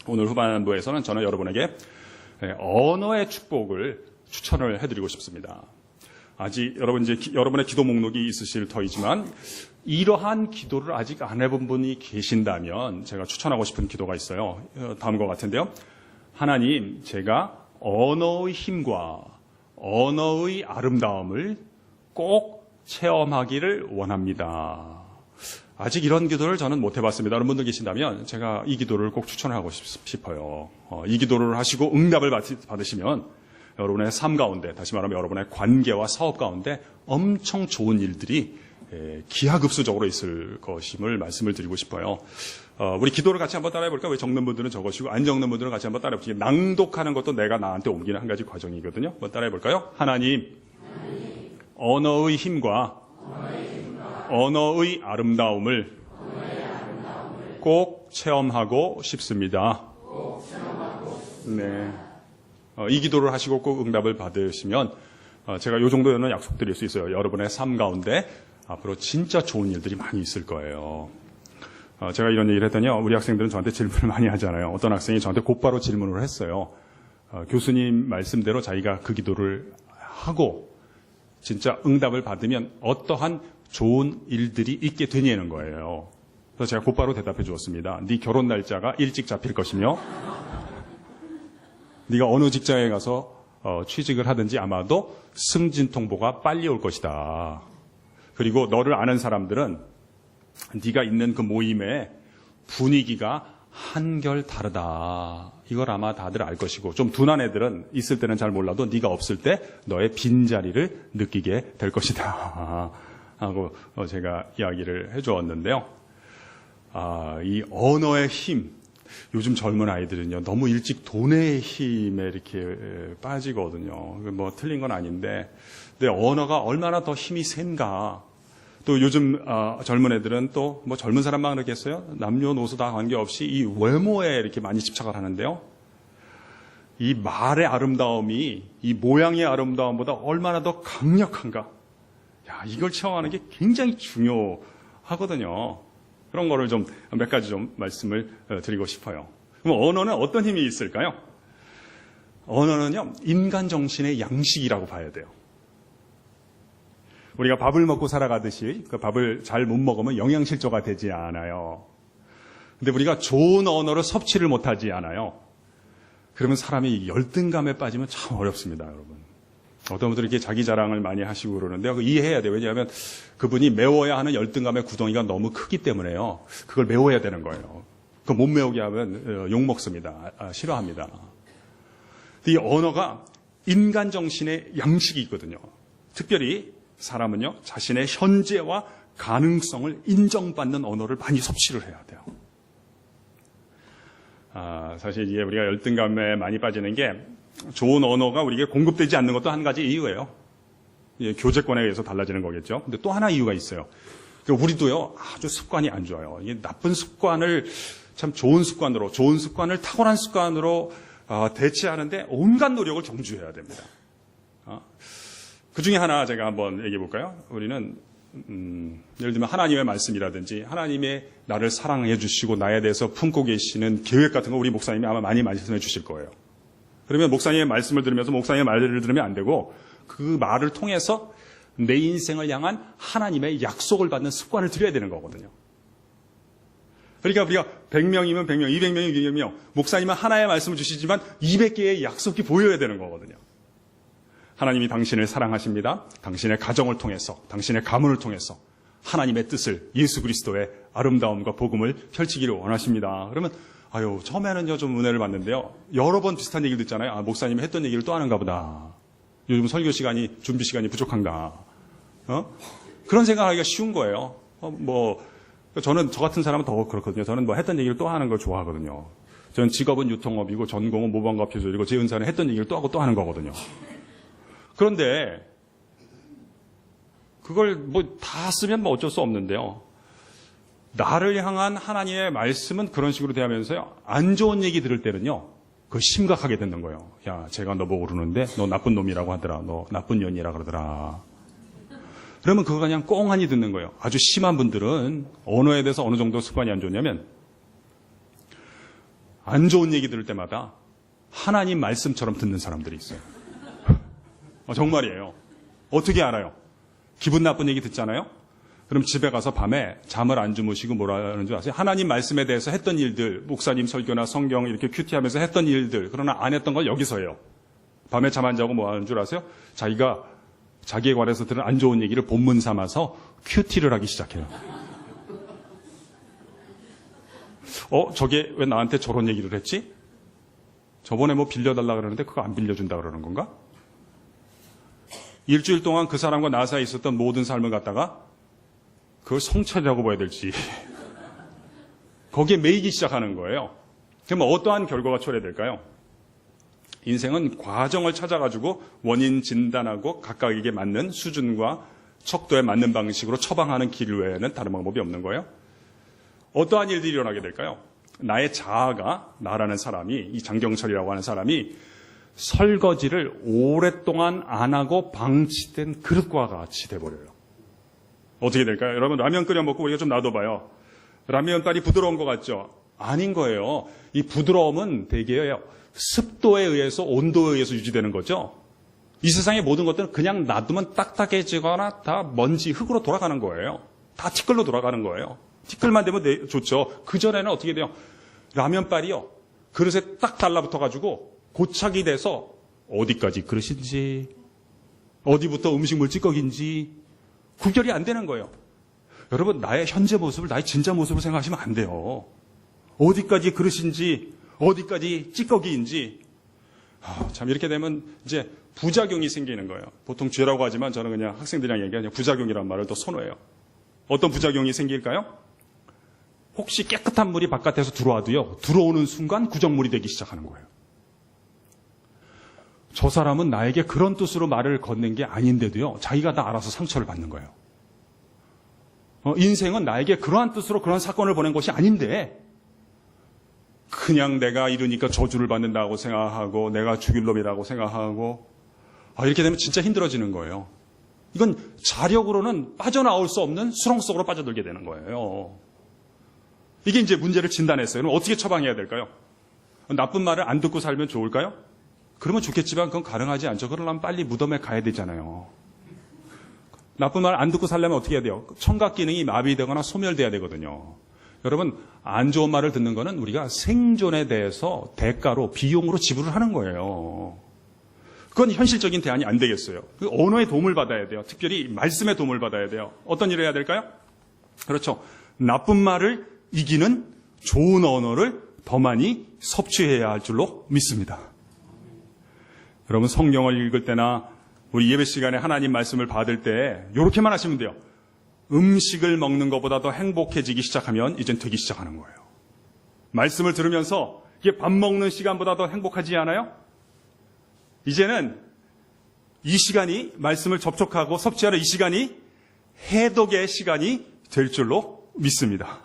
오늘 후반부에서는 저는 여러분에게 언어의 축복을 추천을 해드리고 싶습니다. 아직 여러분의 기도 목록이 있으실 터이지만 이러한 기도를 아직 안 해본 분이 계신다면 제가 추천하고 싶은 기도가 있어요. 다음과 같은데요. 하나님, 제가 언어의 힘과 언어의 아름다움을 꼭 체험하기를 원합니다. 아직 이런 기도를 저는 못 해봤습니다. 여러분 분들 계신다면 제가 이 기도를 꼭 추천하고 싶어요. 이 기도를 하시고 응답을 받으시면 여러분의 삶 가운데, 다시 말하면 여러분의 관계와 사업 가운데 엄청 좋은 일들이 기하급수적으로 있을 것임을 말씀을 드리고 싶어요. 우리 기도를 같이 한번 따라해 볼까요? 왜 적는 분들은 적으시고 안 적는 분들은 같이 한번 따라해 볼게요. 낭독하는 것도 내가 나한테 옮기는 한 가지 과정이거든요. 한번 따라해 볼까요? 하나님, 언어의 힘과 언어의 아름다움을 꼭 체험하고 싶습니다. 네. 이 기도를 하시고 꼭 응답을 받으시면 제가 이 정도는 약속드릴 수 있어요. 여러분의 삶 가운데 앞으로 진짜 좋은 일들이 많이 있을 거예요. 제가 이런 얘기를 했더니요. 우리 학생들은 저한테 질문을 많이 하잖아요. 어떤 학생이 저한테 곧바로 질문을 했어요. 교수님 말씀대로 자기가 그 기도를 하고 진짜 응답을 받으면 어떠한 좋은 일들이 있게 되냐는 거예요. 그래서 제가 곧바로 대답해 주었습니다. 네 결혼 날짜가 일찍 잡힐 것이며 네가 어느 직장에 가서 취직을 하든지 아마도 승진 통보가 빨리 올 것이다. 그리고 너를 아는 사람들은 네가 있는 그 모임의 분위기가 한결 다르다. 이걸 아마 다들 알 것이고 좀 둔한 애들은 있을 때는 잘 몰라도 네가 없을 때 너의 빈자리를 느끼게 될 것이다. 하고 제가 이야기를 해주었는데요. 이 언어의 힘. 요즘 젊은 아이들은요, 너무 일찍 돈의 힘에 이렇게 빠지거든요. 뭐 틀린 건 아닌데, 근데 언어가 얼마나 더 힘이 센가. 또 요즘 젊은 애들은 또 뭐 젊은 사람만 그러겠어요? 남녀노소 다 관계없이 이 외모에 이렇게 많이 집착을 하는데요. 이 말의 아름다움이 이 모양의 아름다움보다 얼마나 더 강력한가. 야, 이걸 체험하는 게 굉장히 중요하거든요. 그런 거를 좀 몇 가지 좀 말씀을 드리고 싶어요. 그럼 언어는 어떤 힘이 있을까요? 언어는요, 인간 정신의 양식이라고 봐야 돼요. 우리가 밥을 먹고 살아가듯이 그 밥을 잘 못 먹으면 영양실조가 되지 않아요. 근데 우리가 좋은 언어를 섭취를 못하지 않아요. 그러면 사람이 열등감에 빠지면 참 어렵습니다, 여러분. 어떤 분들이 이렇게 자기 자랑을 많이 하시고 그러는데요. 이해해야 돼요. 왜냐하면 그분이 메워야 하는 열등감의 구덩이가 너무 크기 때문에요. 그걸 메워야 되는 거예요. 그거 못 메우게 하면 욕먹습니다. 싫어합니다. 이 언어가 인간 정신의 양식이 있거든요. 특별히 사람은요, 자신의 현재와 가능성을 인정받는 언어를 많이 섭취를 해야 돼요. 사실 이게 우리가 열등감에 많이 빠지는 게 좋은 언어가 우리에게 공급되지 않는 것도 한 가지 이유예요. 교제권에 의해서 달라지는 거겠죠. 근데 또 하나 이유가 있어요. 우리도요, 아주 습관이 안 좋아요. 이게 나쁜 습관을 참 좋은 습관을 탁월한 습관으로 대체하는데 온갖 노력을 경주해야 됩니다. 그 중에 하나 제가 한번 얘기해 볼까요? 우리는 예를 들면 하나님의 말씀이라든지 하나님의 나를 사랑해 주시고 나에 대해서 품고 계시는 계획 같은 거 우리 목사님이 아마 많이 말씀해 주실 거예요. 그러면 목사님의 말씀을 들으면서 목사님의 말을 들으면 안 되고 그 말을 통해서 내 인생을 향한 하나님의 약속을 받는 습관을 들여야 되는 거거든요. 그러니까 우리가 100명이면 100명, 200명이면 200명, 목사님은 하나의 말씀을 주시지만 200개의 약속이 보여야 되는 거거든요. 하나님이 당신을 사랑하십니다. 당신의 가정을 통해서, 당신의 가문을 통해서 하나님의 뜻을 예수 그리스도의 아름다움과 복음을 펼치기를 원하십니다. 그러면 처음에는요 좀 은혜를 받는데요. 여러 번 비슷한 얘기를 듣잖아요. 목사님이 했던 얘기를 또 하는가 보다. 요즘 설교 시간이, 준비 시간이 부족한가. 그런 생각하기가 쉬운 거예요. 저는 저 같은 사람은 더 그렇거든요. 저는 했던 얘기를 또 하는 걸 좋아하거든요. 저는 직업은 유통업이고 전공은 모방과 표절이고 제 은사는 했던 얘기를 또 하고 또 하는 거거든요. 그런데 그걸 다 쓰면 어쩔 수 없는데요. 나를 향한 하나님의 말씀은 그런 식으로 대하면서요. 안 좋은 얘기 들을 때는요. 그거 심각하게 듣는 거예요. 야, 제가 너 보고 그러는데 너 나쁜 놈이라고 하더라. 너 나쁜 년이라 그러더라. 그러면 그거 그냥 꽁하니 듣는 거예요. 아주 심한 분들은 언어에 대해서 어느 정도 습관이 안 좋냐면 안 좋은 얘기 들을 때마다 하나님 말씀처럼 듣는 사람들이 있어요. 정말이에요. 어떻게 알아요? 기분 나쁜 얘기 듣잖아요? 그럼 집에 가서 밤에 잠을 안 주무시고 뭐라 하는 줄 아세요? 하나님 말씀에 대해서 했던 일들, 목사님 설교나 성경 이렇게 큐티하면서 했던 일들, 그러나 안 했던 걸 여기서 해요. 밤에 잠 안 자고 뭐 하는 줄 아세요? 자기가 자기에 관해서 들은 안 좋은 얘기를 본문 삼아서 큐티를 하기 시작해요. 저게 왜 나한테 저런 얘기를 했지? 저번에 빌려달라 그러는데 그거 안 빌려준다 그러는 건가? 일주일 동안 그 사람과 나 사이에 있었던 모든 삶을 갖다가 그걸 성찰이라고 봐야 될지 거기에 매이기 시작하는 거예요. 그럼 어떠한 결과가 초래될까요? 인생은 과정을 찾아가지고 원인 진단하고 각각에게 맞는 수준과 척도에 맞는 방식으로 처방하는 길 외에는 다른 방법이 없는 거예요. 어떠한 일들이 일어나게 될까요? 나의 자아가, 나라는 사람이, 이 장경철이라고 하는 사람이 설거지를 오랫동안 안 하고 방치된 그릇과 같이 돼버려요. 어떻게 될까요? 여러분, 라면 끓여 먹고 우리가 좀 놔둬봐요. 라면빨이 부드러운 것 같죠? 아닌 거예요. 이 부드러움은 대개요, 습도에 의해서, 온도에 의해서 유지되는 거죠. 이 세상의 모든 것들은 그냥 놔두면 딱딱해지거나 다 먼지, 흙으로 돌아가는 거예요. 다 티끌로 돌아가는 거예요. 티끌만 되면 좋죠. 그전에는 어떻게 돼요? 라면빨이요, 그릇에 딱 달라붙어가지고 고착이 돼서 어디까지 그릇인지, 어디부터 음식물 찌꺼기인지 구별이 안 되는 거예요. 여러분, 나의 현재 모습을, 나의 진짜 모습을 생각하시면 안 돼요. 어디까지 그릇인지, 어디까지 찌꺼기인지. 참, 이렇게 되면 이제 부작용이 생기는 거예요. 보통 죄라고 하지만 저는 그냥 학생들이랑 얘기하냐, 부작용이라는 말을 더 선호해요. 어떤 부작용이 생길까요? 혹시 깨끗한 물이 바깥에서 들어와도요, 들어오는 순간 구정물이 되기 시작하는 거예요. 저 사람은 나에게 그런 뜻으로 말을 건넨 게 아닌데도요, 자기가 다 알아서 상처를 받는 거예요. 인생은 나에게 그러한 뜻으로 그런 사건을 보낸 것이 아닌데, 그냥 내가 이러니까 저주를 받는다고 생각하고, 내가 죽일 놈이라고 생각하고, 이렇게 되면 진짜 힘들어지는 거예요. 이건 자력으로는 빠져나올 수 없는 수렁 속으로 빠져들게 되는 거예요. 이게 이제 문제를 진단했어요. 그럼 어떻게 처방해야 될까요? 나쁜 말을 안 듣고 살면 좋을까요? 그러면 좋겠지만 그건 가능하지 않죠. 그러려면 빨리 무덤에 가야 되잖아요. 나쁜 말 안 듣고 살려면 어떻게 해야 돼요? 청각 기능이 마비되거나 소멸돼야 되거든요. 여러분, 안 좋은 말을 듣는 거는 우리가 생존에 대해서 대가로, 비용으로 지불을 하는 거예요. 그건 현실적인 대안이 안 되겠어요. 그 언어의 도움을 받아야 돼요. 특별히 말씀의 도움을 받아야 돼요. 어떤 일을 해야 될까요? 그렇죠. 나쁜 말을 이기는 좋은 언어를 더 많이 섭취해야 할 줄로 믿습니다. 여러분, 성경을 읽을 때나 우리 예배 시간에 하나님 말씀을 받을 때 이렇게만 하시면 돼요. 음식을 먹는 것보다 더 행복해지기 시작하면 이젠 되기 시작하는 거예요. 말씀을 들으면서 이게 밥 먹는 시간보다 더 행복하지 않아요? 이제는 이 시간이, 말씀을 접촉하고 섭취하는 이 시간이 해독의 시간이 될 줄로 믿습니다.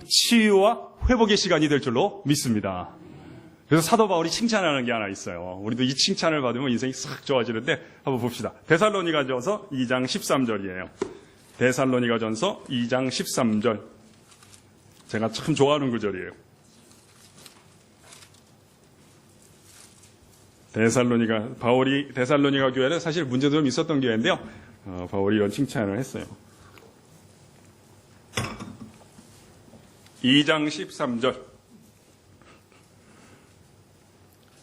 치유와 회복의 시간이 될 줄로 믿습니다. 그래서 사도 바울이 칭찬하는 게 하나 있어요. 우리도 이 칭찬을 받으면 인생이 싹 좋아지는데 한번 봅시다. 데살로니가전서 2장 13절이에요. 데살로니가전서 2장 13절. 제가 참 좋아하는 구절이에요. 바울이 데살로니가 교회는 사실 문제도 좀 있었던 교회인데요. 바울이 이런 칭찬을 했어요. 2장 13절.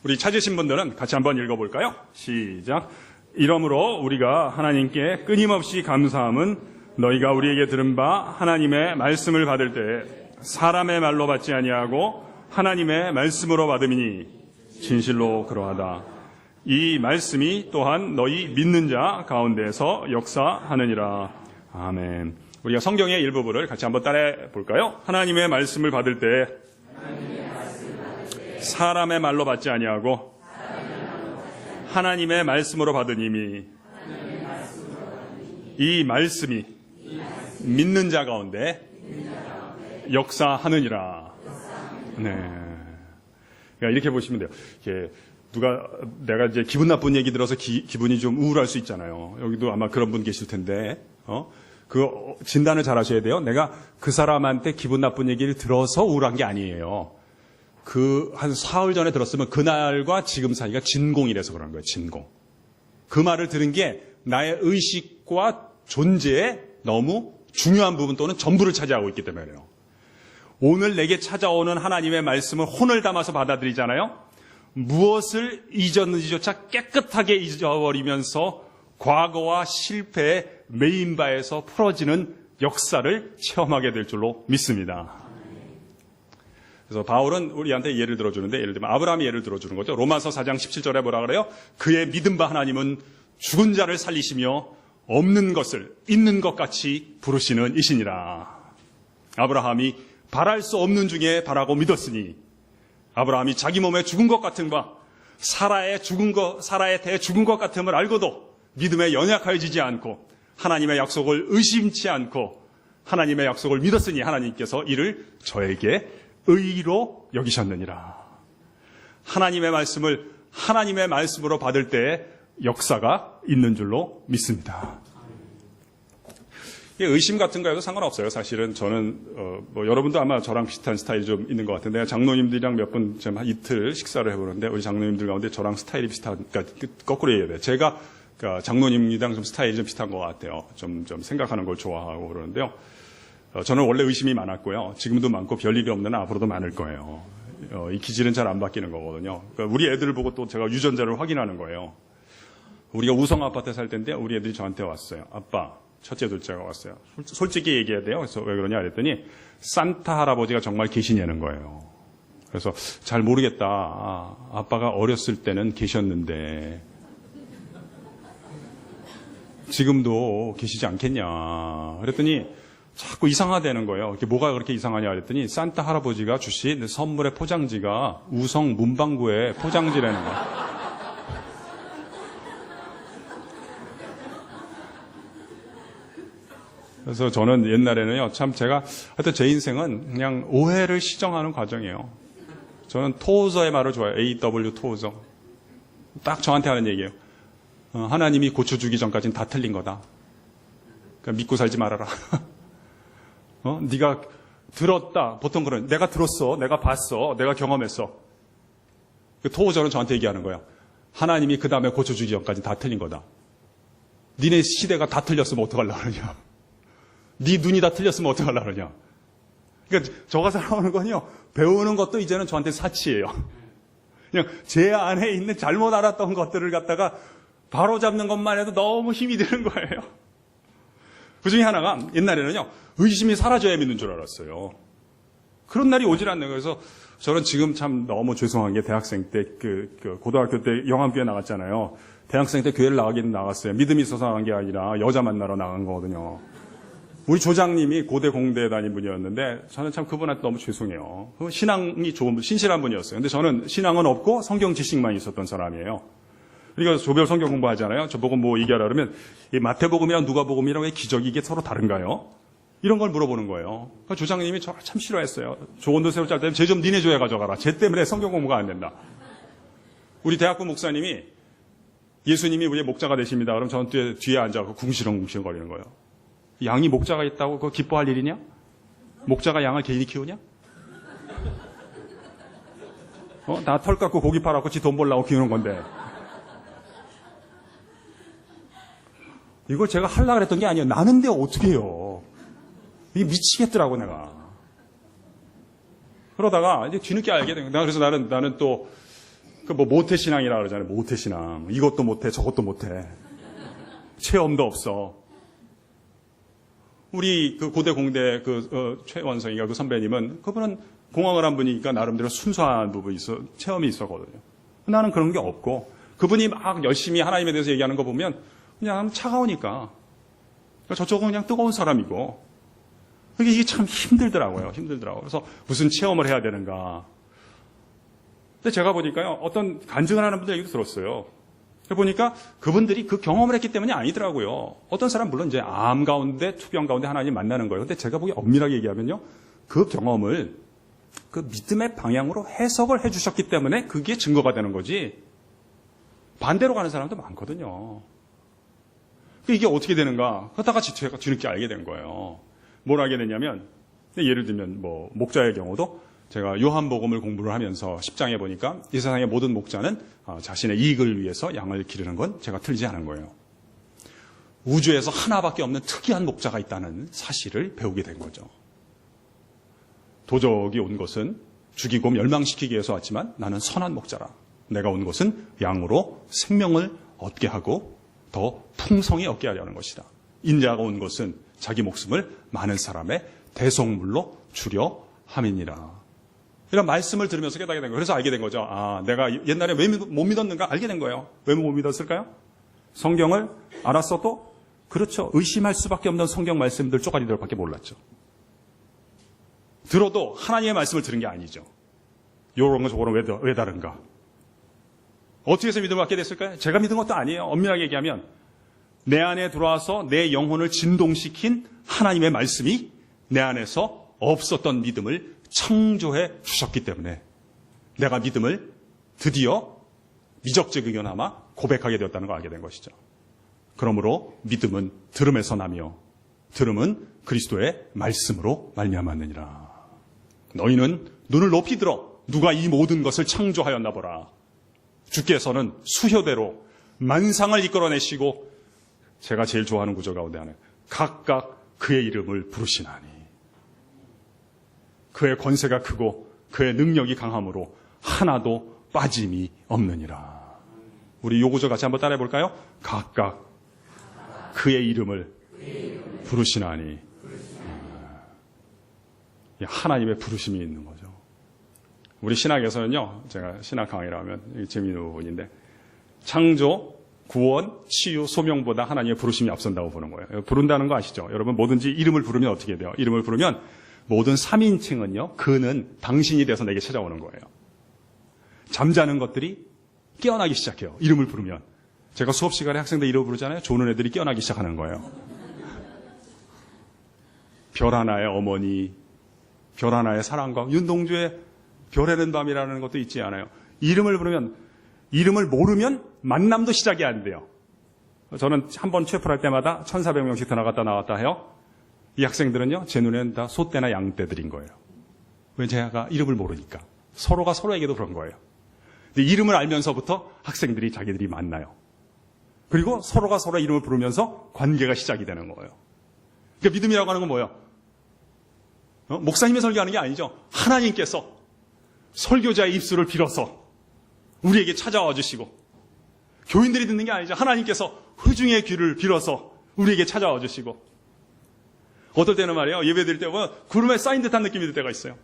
우리 찾으신 분들은 같이 한번 읽어볼까요? 시작. 이러므로 우리가 하나님께 끊임없이 감사함은 너희가 우리에게 들은 바 하나님의 말씀을 받을 때 사람의 말로 받지 아니하고 하나님의 말씀으로 받음이니 진실로 그러하다. 이 말씀이 또한 너희 믿는 자 가운데서 역사하느니라. 아멘. 우리가 성경의 일부분을 같이 한번 따라해 볼까요? 하나님의 말씀을 받을 때 사람의 말로 받지 아니하고 하나님의 말씀으로 받으니 이 말씀이 믿는 자 가운데 역사하느니라. 네. 그러니까 이렇게 보시면 돼요. 이렇게 내가 이제 기분 나쁜 얘기 들어서 기분이 좀 우울할 수 있잖아요. 여기도 아마 그런 분 계실 텐데, 그 진단을 잘 하셔야 돼요. 내가 그 사람한테 기분 나쁜 얘기를 들어서 우울한 게 아니에요. 한 사흘 전에 들었으면 그날과 지금 사이가 진공이라서 그런 거예요. 진공. 그 말을 들은 게 나의 의식과 존재에 너무 중요한 부분 또는 전부를 차지하고 있기 때문에요. 오늘 내게 찾아오는 하나님의 말씀을 혼을 담아서 받아들이잖아요. 무엇을 잊었는지조차 깨끗하게 잊어버리면서 과거와 실패의 메인바에서 풀어지는 역사를 체험하게 될 줄로 믿습니다. 그래서 바울은 우리한테 예를 들어주는데, 예를 들면 아브라함이 예를 들어주는 거죠. 로마서 4장 17절에 뭐라 그래요? 그의 믿음 바 하나님은 죽은 자를 살리시며 없는 것을 있는 것 같이 부르시는 이시니라. 아브라함이 바랄 수 없는 중에 바라고 믿었으니, 아브라함이 자기 몸에 죽은 것 같은 바, 사라의 대해 죽은 것 같음을 알고도 믿음에 연약해지지 않고 하나님의 약속을 의심치 않고 하나님의 약속을 믿었으니 하나님께서 이를 저에게 의로 여기셨느니라. 하나님의 말씀을 하나님의 말씀으로 받을 때에 역사가 있는 줄로 믿습니다. 의심 같은 거에도 상관없어요. 사실은 저는 여러분도 아마 저랑 비슷한 스타일이 좀 있는 것 같은데 장로님들이랑 몇 번 좀 한 이틀 식사를 해보는데 우리 장로님들 가운데 저랑 스타일이 비슷한, 그러니까 거꾸로 얘기해야 돼. 제가 그러니까 장로님이랑 좀 스타일이 좀 비슷한 것 같아요. 좀 생각하는 걸 좋아하고 그러는데요. 저는 원래 의심이 많았고요. 지금도 많고 별일이 없는 앞으로도 많을 거예요. 이 기질은 잘 안 바뀌는 거거든요. 그러니까 우리 애들을 보고 또 제가 유전자를 확인하는 거예요. 우리가 우성 아파트에 살 때인데 우리 애들이 저한테 왔어요. 아빠, 첫째, 둘째가 왔어요. 솔직히 얘기해야 돼요. 그래서 왜 그러냐 그랬더니 산타 할아버지가 정말 계시냐는 거예요. 그래서 잘 모르겠다. 아빠가 어렸을 때는 계셨는데 지금도 계시지 않겠냐. 그랬더니 자꾸 이상하다는 거예요. 이게 뭐가 그렇게 이상하냐 그랬더니 산타 할아버지가 주신 선물의 포장지가 우성 문방구의 포장지라는 거예요. 그래서 저는 옛날에는요, 참 제가, 하여튼 제 인생은 그냥 오해를 시정하는 과정이에요. 저는 토우저의 말을 좋아해요. A.W. 토우저. 딱 저한테 하는 얘기예요. 하나님이 고쳐주기 전까지는 다 틀린 거다. 그러니까 믿고 살지 말아라. 네가 들었다. 보통 그런, 내가 들었어. 내가 봤어. 내가 경험했어. 토우저는 저한테 얘기하는 거야. 하나님이 그 다음에 고쳐주기 전까지 다 틀린 거다. 니네 시대가 다 틀렸으면 어떡하려고 그러냐. 네 눈이 다 틀렸으면 어떡하려고 그러냐. 그러니까 저가 살아오는 건요, 배우는 것도 이제는 저한테 사치예요. 그냥 제 안에 있는 잘못 알았던 것들을 갖다가 바로 잡는 것만 해도 너무 힘이 드는 거예요. 그 중에 하나가 옛날에는요, 의심이 사라져야 믿는 줄 알았어요. 그런 날이 오질 않는 거예요. 그래서 저는 지금 참 너무 죄송한 게 대학생 때 고등학교 때 영암교회 나갔잖아요. 대학생 때 교회를 나가긴 나갔어요. 믿음이 있어서 나간 게 아니라 여자 만나러 나간 거거든요. 우리 조장님이 고대 공대에 다닌 분이었는데 저는 참 그분한테 너무 죄송해요. 신앙이 좋은, 신실한 분이었어요. 근데 저는 신앙은 없고 성경 지식만 있었던 사람이에요. 그러니까 조별 성경 공부하잖아요. 저보고 뭐 얘기하라 그러면 이 마태복음이랑 누가복음이랑 왜 기적이 이게 서로 다른가요? 이런 걸 물어보는 거예요. 그러니까 조장님이 저를 참 싫어했어요. 조언도 새로 짤 때면 쟤 좀 니네 조에 가져가라. 쟤 때문에 성경 공부가 안 된다. 우리 대학부 목사님이 예수님이 우리의 목자가 되십니다. 그럼 저는 뒤에 앉아서 궁시렁궁시렁 거리는 거예요. 양이 목자가 있다고 그거 기뻐할 일이냐? 목자가 양을 개인이 키우냐? 나 털 깎고 고기 팔아갖고 지 돈 벌라고 키우는 건데. 이걸 제가 하려고 했던 게 아니에요. 나는데 어떻게 해요? 이게 미치겠더라고, 내가. 그러다가 이제 뒤늦게 알게 된 거야. 그래서 나는 또, 모태신앙이라 그러잖아요. 모태신앙. 이것도 못해, 저것도 못해. 체험도 없어. 우리 그 고대 공대 최원성이가 그 선배님은 그분은 공학을 한 분이니까 나름대로 순수한 부분이 체험이 있었거든요. 나는 그런 게 없고 그분이 막 열심히 하나님에 대해서 얘기하는 거 보면 그냥 차가우니까 저쪽은 그냥 뜨거운 사람이고 이게 참 힘들더라고요. 그래서 무슨 체험을 해야 되는가. 근데 제가 보니까요, 어떤 간증을 하는 분들 얘기도 들었어요. 보니까 그분들이 그 경험을 했기 때문이 아니더라고요. 어떤 사람 물론 이제 암 가운데 투병 가운데 하나님 만나는 거예요. 근데 제가 보기에 엄밀하게 얘기하면요, 그 경험을 그 믿음의 방향으로 해석을 해주셨기 때문에 그게 증거가 되는 거지. 반대로 가는 사람도 많거든요. 이게 어떻게 되는가? 그러다가 제가 뒤늦게 알게 된 거예요. 뭘 알게 됐냐면, 예를 들면 목자의 경우도 제가 요한복음을 공부를 하면서 10장에 보니까 이 세상의 모든 목자는 자신의 이익을 위해서 양을 기르는 건 제가 틀리지 않은 거예요. 우주에서 하나밖에 없는 특이한 목자가 있다는 사실을 배우게 된 거죠. 도적이 온 것은 죽이고 멸망시키기 위해서 왔지만 나는 선한 목자라. 내가 온 것은 양으로 생명을 얻게 하고 더 풍성히 얻게 하려는 것이다. 인자가 온 것은 자기 목숨을 많은 사람의 대속물로 주려 함이니라. 이런 말씀을 들으면서 깨닫게 된 거예요. 그래서 알게 된 거죠. 내가 옛날에 왜 못 믿었는가 알게 된 거예요. 왜 못 믿었을까요? 성경을 알았어도 그렇죠. 의심할 수밖에 없는 성경 말씀들 쪼가리들밖에 몰랐죠. 들어도 하나님의 말씀을 들은 게 아니죠. 요런 거 저거는 왜 다른가? 어떻게 해서 믿음을 갖게 됐을까요? 제가 믿은 것도 아니에요. 엄밀하게 얘기하면 내 안에 들어와서 내 영혼을 진동시킨 하나님의 말씀이 내 안에서 없었던 믿음을 창조해 주셨기 때문에 내가 믿음을 드디어 미적지근하나 고백하게 되었다는 걸 알게 된 것이죠. 그러므로 믿음은 들음에서 나며 들음은 그리스도의 말씀으로 말미암았느니라. 너희는 눈을 높이 들어 누가 이 모든 것을 창조하였나 보라. 주께서는 수효대로 만상을 이끌어내시고 제가 제일 좋아하는 구절 가운데 하나 각각 그의 이름을 부르시나니 그의 권세가 크고 그의 능력이 강함으로 하나도 빠짐이 없느니라. 우리 요 구절 같이 한번 따라해 볼까요? 각각 그의 이름을 부르시나니. 하나님의 부르심이 있는 거죠. 우리 신학에서는요, 제가 신학 강의를 하면 재미있는 부분인데 창조, 구원, 치유, 소명보다 하나님의 부르심이 앞선다고 보는 거예요. 부른다는 거 아시죠? 여러분 뭐든지 이름을 부르면 어떻게 돼요? 이름을 부르면 모든 3인칭은요, 그는 당신이 돼서 내게 찾아오는 거예요. 잠자는 것들이 깨어나기 시작해요. 이름을 부르면. 제가 수업 시간에 학생들 이름 부르잖아요. 조는 애들이 깨어나기 시작하는 거예요. 별 하나의 어머니, 별 하나의 사랑과 윤동주의 별에는 밤이라는 것도 있지 않아요. 이름을 부르면, 이름을 모르면 만남도 시작이 안 돼요. 저는 한번 체프할 때마다 1,400명씩 더 나갔다 해요. 이 학생들은요, 제 눈에는 다 소떼나 양떼들인 거예요. 왜 제가 이름을 모르니까. 서로가 서로에게도 그런 거예요. 근데 이름을 알면서부터 학생들이 자기들이 만나요. 그리고 서로가 서로 이름을 부르면서 관계가 시작이 되는 거예요. 그러니까 믿음이라고 하는 건 뭐예요? 목사님이 설교하는 게 아니죠. 하나님께서 설교자의 입술을 빌어서 우리에게 찾아와 주시고, 교인들이 듣는 게 아니죠. 하나님께서 회중의 귀를 빌어서 우리에게 찾아와 주시고, 어떨 때는 말이에요. 예배 드릴 때 보면 구름에 쌓인 듯한 느낌이 들 때가 있어요.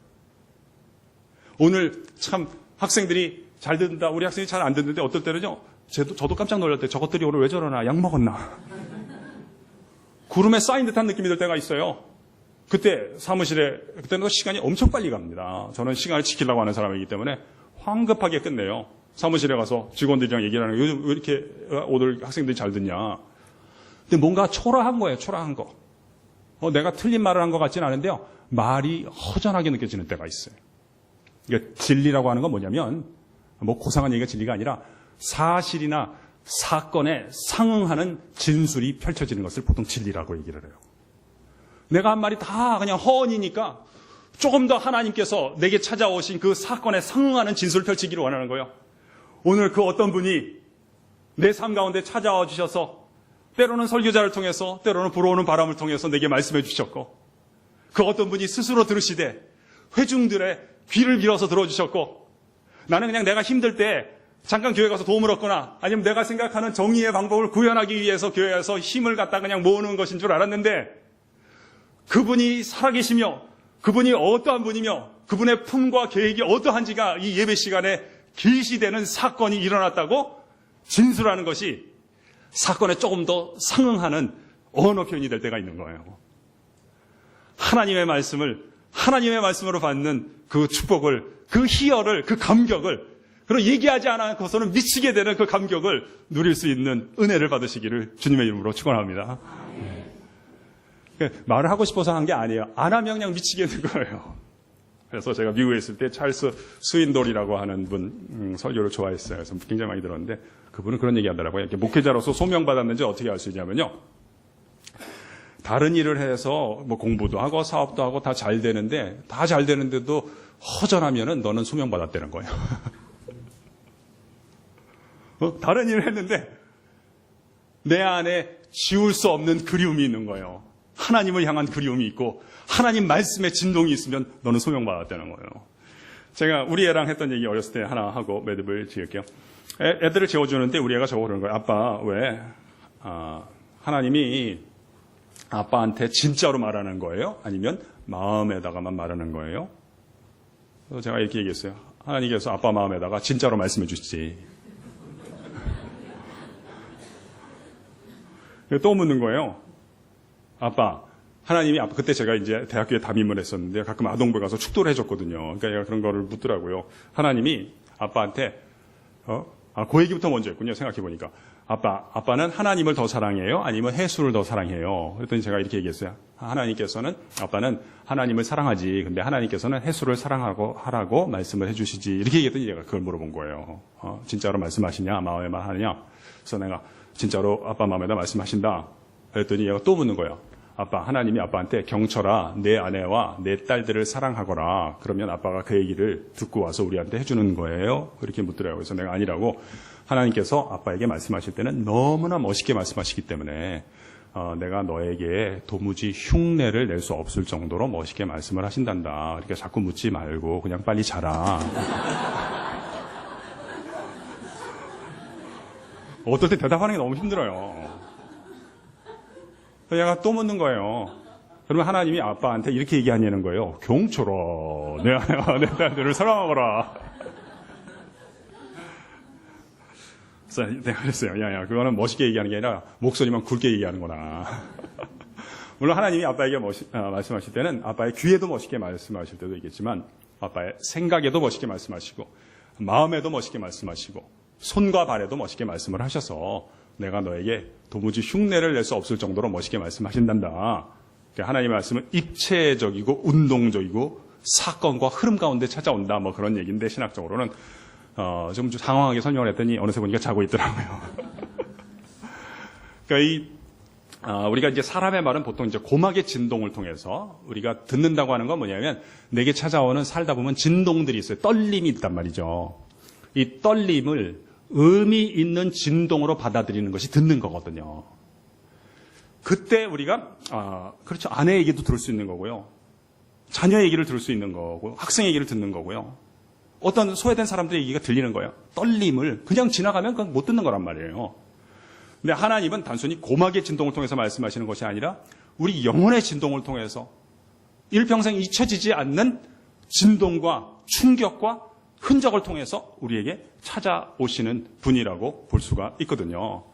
오늘 참 학생들이 잘 듣는다, 우리 학생이 잘 안 듣는데 어떨 때는요, 저도 깜짝 놀랄 때 저것들이 오늘 왜 저러나, 약 먹었나. 구름에 쌓인 듯한 느낌이 들 때가 있어요. 그때 사무실에, 그때는 시간이 엄청 빨리 갑니다. 저는 시간을 지키려고 하는 사람이기 때문에 황급하게 끝내요. 사무실에 가서 직원들이랑 얘기를 하는 거예요. 요즘 왜 이렇게 오늘 학생들이 잘 듣냐. 근데 뭔가 초라한 거예요. 초라한 거. 내가 틀린 말을 한 것 같지는 않은데요. 말이 허전하게 느껴지는 때가 있어요. 그러니까 진리라고 하는 건 뭐냐면, 뭐 고상한 얘기가 진리가 아니라 사실이나 사건에 상응하는 진술이 펼쳐지는 것을 보통 진리라고 얘기를 해요. 내가 한 말이 다 그냥 허언이니까 조금 더 하나님께서 내게 찾아오신 그 사건에 상응하는 진술을 펼치기를 원하는 거예요. 오늘 그 어떤 분이 내 삶 가운데 찾아와 주셔서 때로는 설교자를 통해서, 때로는 불어오는 바람을 통해서 내게 말씀해 주셨고, 그 어떤 분이 스스로 들으시되 회중들의 귀를 빌어서 들어주셨고, 나는 그냥 내가 힘들 때 잠깐 교회 가서 도움을 얻거나 아니면 내가 생각하는 정의의 방법을 구현하기 위해서 교회에서 힘을 갖다 그냥 모으는 것인 줄 알았는데, 그분이 살아계시며 그분이 어떠한 분이며 그분의 품과 계획이 어떠한지가 이 예배 시간에 계시되는 사건이 일어났다고 진술하는 것이 사건에 조금 더 상응하는 언어 표현이 될 때가 있는 거예요. 하나님의 말씀으로 받는 그 축복을, 그 희열을, 그 감격을, 그리고 얘기하지 않고서는 미치게 되는 그 감격을 누릴 수 있는 은혜를 받으시기를 주님의 이름으로 축원합니다. 말을 하고 싶어서 한 게 아니에요. 안 하면 그냥 미치겠는 거예요. 그래서 제가 미국에 있을 때 찰스 스윈돌이라고 하는 분 설교를 좋아했어요. 그래서 굉장히 많이 들었는데 그분은 그런 얘기 하더라고요. 이렇게 목회자로서 소명받았는지 어떻게 알 수 있냐면요. 다른 일을 해서 뭐 공부도 하고 사업도 하고 다 잘 되는데, 다 잘 되는데도 허전하면은 너는 소명받았다는 거예요. 다른 일을 했는데 내 안에 지울 수 없는 그리움이 있는 거예요. 하나님을 향한 그리움이 있고 하나님 말씀의 진동이 있으면 너는 소명받았다는 거예요. 제가 우리 애랑 했던 얘기 어렸을 때 하나 하고 매듭을 지을게요. 애들을 재워주는데 우리 애가 저거 그러는 거예요. 아빠, 왜 하나님이 아빠한테 진짜로 말하는 거예요? 아니면 마음에다가만 말하는 거예요? 그래서 제가 이렇게 얘기했어요. 하나님께서 아빠 마음에다가 진짜로 말씀해 주시지. 또 묻는 거예요. 아빠, 하나님이 그때 제가 이제 대학교에 담임을 했었는데 가끔 아동부에 가서 축도를 해줬거든요. 그러니까 얘가 그런 거를 묻더라고요. 하나님이 아빠한테 그 얘기부터 먼저 했군요. 생각해 보니까 아빠는 하나님을 더 사랑해요? 아니면 해수를 더 사랑해요? 그랬더니 제가 이렇게 얘기했어요. 아빠는 하나님을 사랑하지. 근데 하나님께서는 해수를 하라고 말씀을 해주시지. 이렇게 얘기했더니 얘가 그걸 물어본 거예요. 진짜로 말씀하시냐? 마음에만 하느냐? 그래서 내가 진짜로 아빠 마음에다 말씀하신다. 그랬더니 얘가 또 묻는 거예요. 하나님이 아빠한테 경철아, 내 아내와 내 딸들을 사랑하거라. 그러면 아빠가 그 얘기를 듣고 와서 우리한테 해주는 거예요? 그렇게 묻더라고요. 그래서 내가 아니라고, 하나님께서 아빠에게 말씀하실 때는 너무나 멋있게 말씀하시기 때문에 내가 너에게 도무지 흉내를 낼 수 없을 정도로 멋있게 말씀을 하신단다. 그러니까 자꾸 묻지 말고 그냥 빨리 자라. 어떨 때 대답하는 게 너무 힘들어요. 얘가 또 묻는 거예요. 그러면 하나님이 아빠한테 이렇게 얘기하냐는 거예요. 경철아, 내 아내와 내 딸들을 사랑하거라. 그래서 내가 그랬어요. 야, 그거는 멋있게 얘기하는 게 아니라 목소리만 굵게 얘기하는구나. 물론 하나님이 아빠에게 말씀하실 때는 아빠의 귀에도 멋있게 말씀하실 때도 있겠지만 아빠의 생각에도 멋있게 말씀하시고 마음에도 멋있게 말씀하시고 손과 발에도 멋있게 말씀을 하셔서 내가 너에게 도무지 흉내를 낼 수 없을 정도로 멋있게 말씀하신단다. 그러니까 하나님의 말씀은 입체적이고 운동적이고 사건과 흐름 가운데 찾아온다. 뭐 그런 얘기인데 신학적으로는 좀 상황하게 설명을 했더니 어느새 보니까 자고 있더라고요. 그러니까 우리가 이제 사람의 말은 보통 이제 고막의 진동을 통해서 우리가 듣는다고 하는 건 뭐냐면 내게 찾아오는 살다 보면 진동들이 있어요. 떨림이 있단 말이죠. 이 떨림을 의미 있는 진동으로 받아들이는 것이 듣는 거거든요. 그때 우리가 그렇죠. 아내 얘기도 들을 수 있는 거고요. 자녀 얘기를 들을 수 있는 거고 학생 얘기를 듣는 거고요. 어떤 소외된 사람들의 얘기가 들리는 거예요. 떨림을 그냥 지나가면 그냥 못 듣는 거란 말이에요. 근데 하나님은 단순히 고막의 진동을 통해서 말씀하시는 것이 아니라 우리 영혼의 진동을 통해서 일평생 잊혀지지 않는 진동과 충격과 흔적을 통해서 우리에게 찾아오시는 분이라고 볼 수가 있거든요.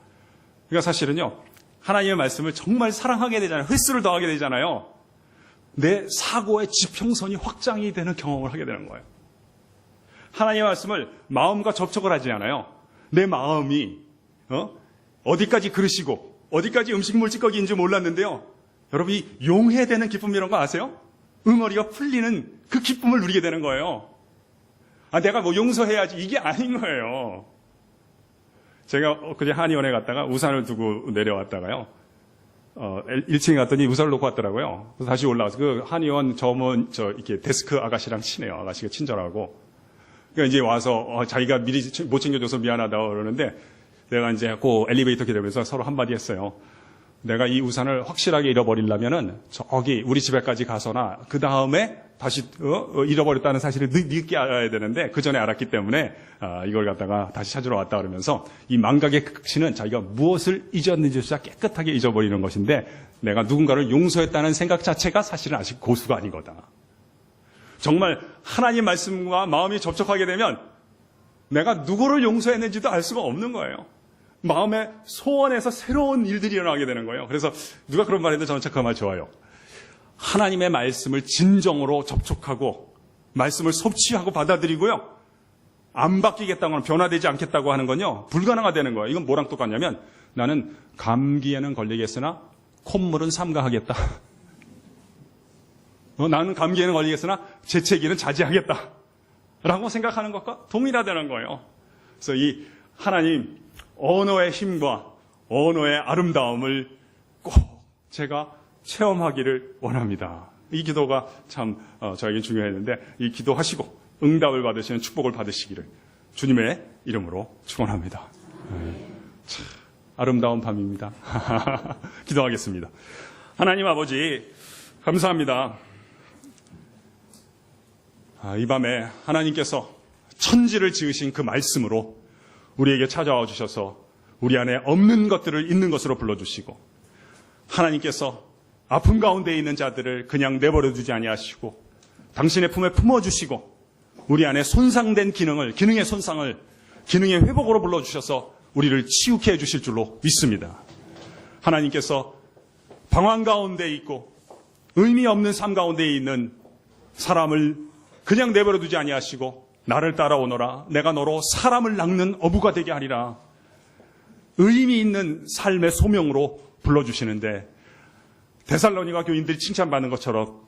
그러니까 사실은요, 하나님의 말씀을 정말 사랑하게 되잖아요. 횟수를 더하게 되잖아요. 내 사고의 지평선이 확장이 되는 경험을 하게 되는 거예요. 하나님의 말씀을 마음과 접촉을 하지 않아요. 내 마음이 어디까지 그릇이고 어디까지 음식물 찌꺼기인지 몰랐는데요. 여러분 이 용해되는 기쁨 이런 거 아세요? 응어리가 풀리는 그 기쁨을 누리게 되는 거예요. 내가 뭐 용서해야지 이게 아닌 거예요. 제가 그제 한의원에 갔다가 우산을 두고 내려왔다가요. 1층에 갔더니 우산을 놓고 왔더라고요. 그래서 다시 올라와서 그 한의원 점원 이렇게 데스크 아가씨랑 친해요. 아가씨가 친절하고. 그러니까 이제 와서 자기가 미리 못 챙겨줘서 미안하다고 그러는데 내가 이제 그 엘리베이터 기다리면서 서로 한마디 했어요. 내가 이 우산을 확실하게 잃어버리려면은 저기 우리 집에까지 가서나 그 다음에 다시 잃어버렸다는 사실을 늦게 알아야 되는데 그 전에 알았기 때문에 이걸 갖다가 다시 찾으러 왔다 그러면서 이 망각의 극치는 자기가 무엇을 잊었는지조차 깨끗하게 잊어버리는 것인데 내가 누군가를 용서했다는 생각 자체가 사실은 아직 고수가 아닌 거다. 정말 하나님 말씀과 마음이 접촉하게 되면 내가 누구를 용서했는지도 알 수가 없는 거예요. 마음의 소원에서 새로운 일들이 일어나게 되는 거예요. 그래서 누가 그런 말 했는데 저는 참 그 말 좋아요. 하나님의 말씀을 진정으로 접촉하고 말씀을 섭취하고 받아들이고요. 안 바뀌겠다고 변화되지 않겠다고 하는 건요. 불가능하다는 거예요. 이건 뭐랑 똑같냐면 나는 감기에는 걸리겠으나 콧물은 삼가하겠다. 나는 감기에는 걸리겠으나 재채기는 자제하겠다. 라고 생각하는 것과 동일하다는 거예요. 그래서 이 하나님 언어의 힘과 언어의 아름다움을 꼭 제가 체험하기를 원합니다. 이 기도가 참 저에게 중요했는데 이 기도하시고 응답을 받으시는 축복을 받으시기를 주님의 이름으로 축원합니다. 참 아름다운 밤입니다. 기도하겠습니다. 하나님 아버지 감사합니다. 이 밤에 하나님께서 천지를 지으신 그 말씀으로 우리에게 찾아와 주셔서 우리 안에 없는 것들을 있는 것으로 불러주시고 하나님께서 아픔 가운데 있는 자들을 그냥 내버려 두지 아니하시고 당신의 품에 품어주시고 우리 안에 손상된 기능의 손상을 기능의 회복으로 불러주셔서 우리를 치유케 해주실 줄로 믿습니다. 하나님께서 방황 가운데 있고 의미 없는 삶 가운데 있는 사람을 그냥 내버려 두지 아니하시고 나를 따라오너라 내가 너로 사람을 낚는 어부가 되게 하리라. 의미 있는 삶의 소명으로 불러주시는데 데살로니가 교인들이 칭찬받는 것처럼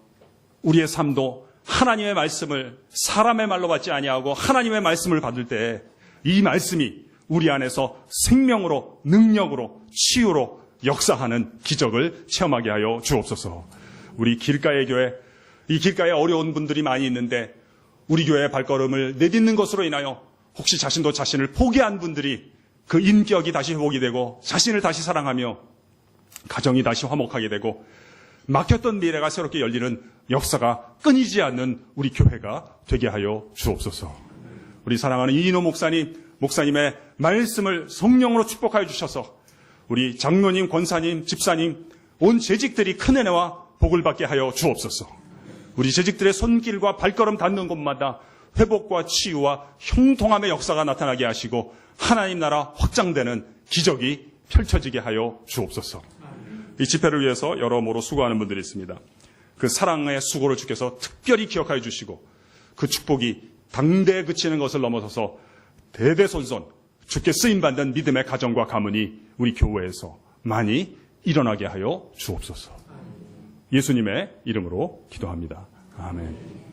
우리의 삶도 하나님의 말씀을 사람의 말로 받지 아니하고 하나님의 말씀을 받을 때 이 말씀이 우리 안에서 생명으로, 능력으로, 치유로 역사하는 기적을 체험하게 하여 주옵소서. 우리 길가의 교회, 이 길가에 어려운 분들이 많이 있는데 우리 교회의 발걸음을 내딛는 것으로 인하여 혹시 자신도 자신을 포기한 분들이 그 인격이 다시 회복이 되고 자신을 다시 사랑하며 가정이 다시 화목하게 되고 막혔던 미래가 새롭게 열리는 역사가 끊이지 않는 우리 교회가 되게 하여 주옵소서. 우리 사랑하는 이인호 목사님의 말씀을 성령으로 축복하여 주셔서 우리 장로님, 권사님, 집사님, 온 재직들이 큰 은혜와 복을 받게 하여 주옵소서. 우리 재직들의 손길과 발걸음 닿는 곳마다 회복과 치유와 형통함의 역사가 나타나게 하시고 하나님 나라 확장되는 기적이 펼쳐지게 하여 주옵소서. 이 집회를 위해서 여러모로 수고하는 분들이 있습니다. 그 사랑의 수고를 주께서 특별히 기억하여 주시고 그 축복이 당대에 그치는 것을 넘어서서 대대손손 주께 쓰임받는 믿음의 가정과 가문이 우리 교회에서 많이 일어나게 하여 주옵소서. 예수님의 이름으로 기도합니다. 아멘.